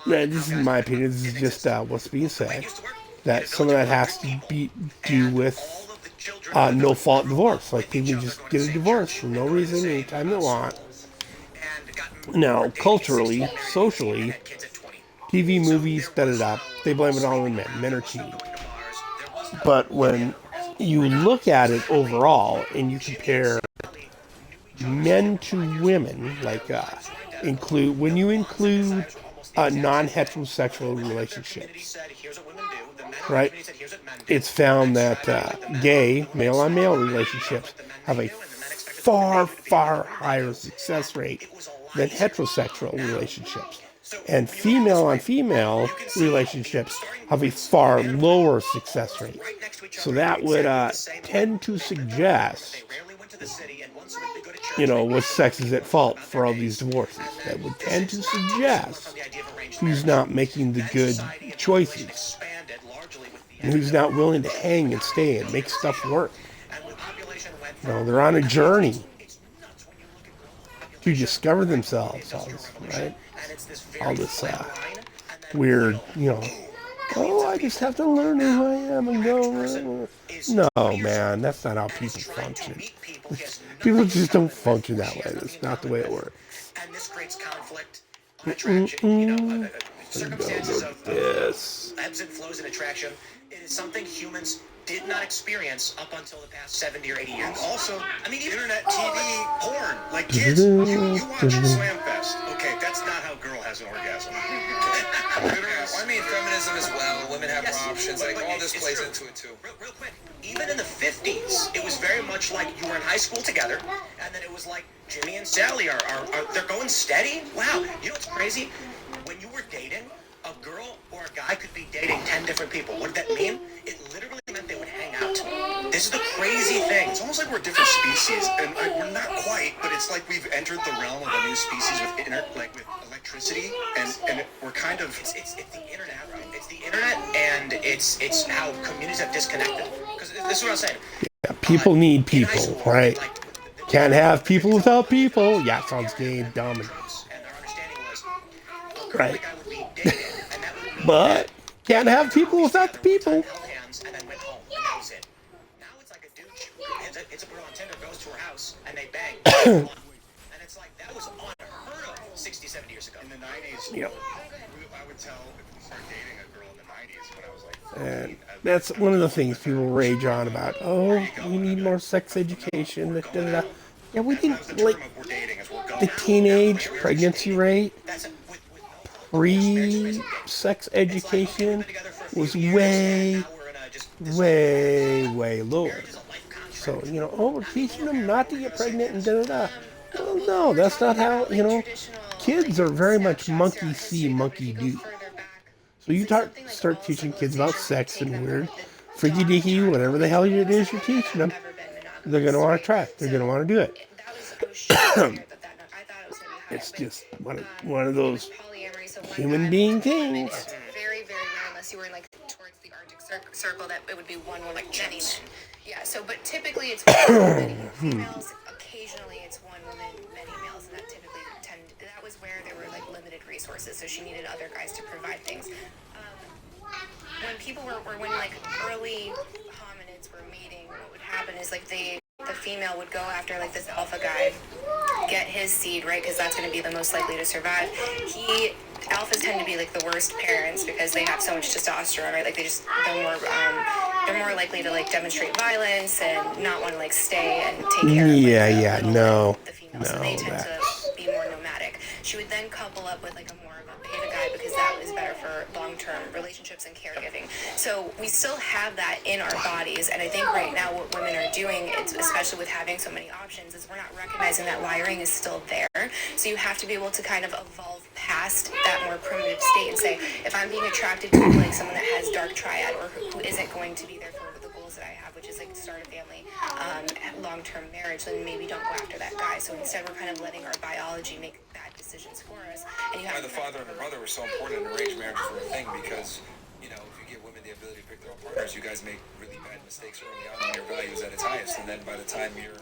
this is my opinion, this is just what's being said, that some of that has to do with no-fault divorce. Like, people just get a divorce for no reason, anytime they want. Now, culturally, socially, TV, movies, they blame it all on men. Men are cheating. But when you look at it overall and you compare men to women, like include when you include non-heterosexual relationships, right? It's found that gay male-on-male relationships have a far higher success rate than heterosexual relationships, and female-on-female relationships have a far lower success rate. So that would tend to suggest, what sex is at fault for all these divorces. That would tend to suggest who's not making the good choices and who's not willing to hang and stay and make stuff work. They're on a journey to discover themselves, all this, right? All this weird, oh, I just have to learn who I am and go. No, man, that's not how people function. People just don't function that way. That's not the way it works. And this creates conflict on attraction, circumstances of ebbs and flows in attraction. It is something humans did not experience up until the past 70 or 80 years. Also, internet TV, porn. Like kids, you watch Slam Fest. Okay, that's not how a girl has an orgasm. I mean, feminism as well. Women have more options. Like all this plays into it too. Real quick. Even in the 50s, it was very much like you were in high school together, and then it was like Jimmy and Sally are they're going steady. Wow, you know what's crazy? When you were dating, a girl or a guy could be dating 10 different people. What did that mean? It literally meant they would hang out. This is the crazy thing. It's almost like we're different species, and we're not quite, but it's like we've entered the realm of a new species with with electricity, and we're kind of. It's the internet. It's the internet, and it's how communities have disconnected. Because this is what I'm saying. Yeah, people need people, right? Can't have people without people. Yeah, sounds gay and dumb. And our understanding was, right. I would be dated, and that would be But can't have people without the people. held hands and then went home, and that was it. Now it's like a dude. It's a girl on Tinder goes to her house and they bang. And it's like that was unheard of 60, 70 years ago. In the 90s, Yep. I would tell if we started dating a girl in the 90s when I was like 14. And that's one of the things people rage on about. Oh, we need more sex education. Yeah, we didn't like We're dating as we're going. the teenage pregnancy rate. That's it. With no Pre-sex education was way lower. So, we're teaching them not to get pregnant and da-da-da. Well, no, that's not how, kids are very much monkey see, monkey do. So you start teaching kids about sex and weird freaky deaky, whatever the hell it is you're teaching them, they're going to want to try it. They're going to want to do it. It's just one of those human being things. Very rare unless you were in like towards the Arctic Circle that it would be one woman, many men. Yeah. So, but typically it's one woman, many females. Occasionally it's one woman, many males, and that typically that was where there were like limited resources. So she needed other guys to provide things. When people when like early hominids were mating, what would happen is like the female would go after like this alpha guy, get his seed, right? Because that's going to be the most likely to survive. Alphas tend to be like the worst parents because they have so much testosterone, right? Like they're more likely to like demonstrate violence and not want to like stay and take care of the female. So they tend to be more nomadic. She would then couple up with like a more of a beta guy because that is better for long-term relationships and caregiving. So we still have that in our bodies, and I think right now what women are doing, especially with having so many options, is we're not recognizing that wiring is still there. So you have to be able to kind of evolve past that more primitive state and say, if I'm being attracted to like someone that has dark triad or who isn't going to be there for the goals that I have, which is like to start a family, long-term marriage, then maybe don't go after that guy. So instead we're kind of letting our biology make bad decisions for us. And you have The father and the mother were so important in arranged marriages were a thing because, if you give women the ability to pick their own partners, you guys make really bad mistakes early on when your value is at its highest, and then by the time you're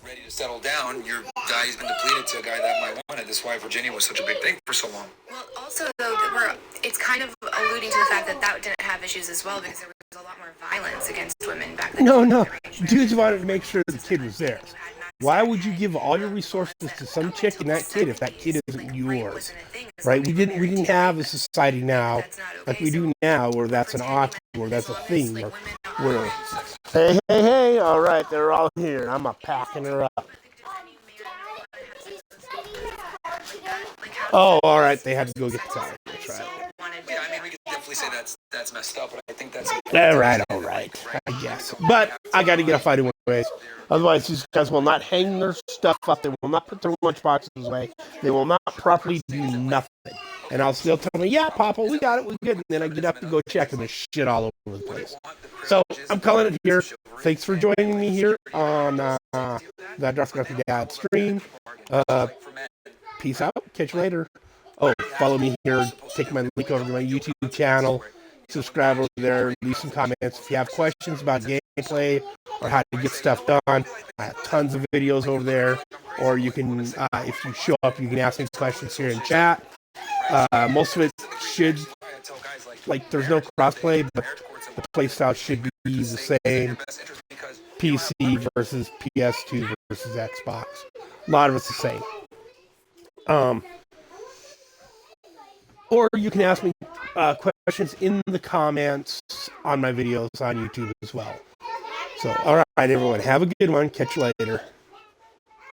ready to settle down, your value's been depleted to a guy that might want it. That's why Virginia was such a big thing for so long. Well, also, though, it's kind of alluding to the fact that didn't have issues as well because there was a lot more violence against women back then. No. Dudes wanted to make sure the kid was there. Why would you give all your resources to some chick and that kid if that kid isn't yours? Right? We didn't have a society now like we do now where that's an option, where that's a thing, where hey, all right, they're all here. I'm a packing her up. Oh, all right, they had to go get the salad. That's right. Yeah, I mean, we could definitely say that's messed up, but I think that's All right, I guess. But I got to get a fight anyways. Otherwise, these guys will not hang their stuff up. They will not put their lunchboxes away. They will not properly do nothing. And I'll still tell me, yeah, Papa, we got it, we're good. And then I get up to go check and there's shit all over the place. So I'm calling it here. Thanks for joining me here on the Drop Dad stream. Peace out. Catch you later. Oh, follow me here. Take my link over to my YouTube channel. Subscribe over there. Leave some comments. If you have questions about gameplay or how to get stuff done, I have tons of videos over there. Or you can, if you show up, you can ask me questions here in chat. Most of it should, like, there's no crossplay, but the playstyle should be the same. PC versus PS2 versus Xbox. A lot of it's the same. Or you can ask me questions in the comments on my videos on YouTube as well. So, all right, everyone, have a good one. Catch you later.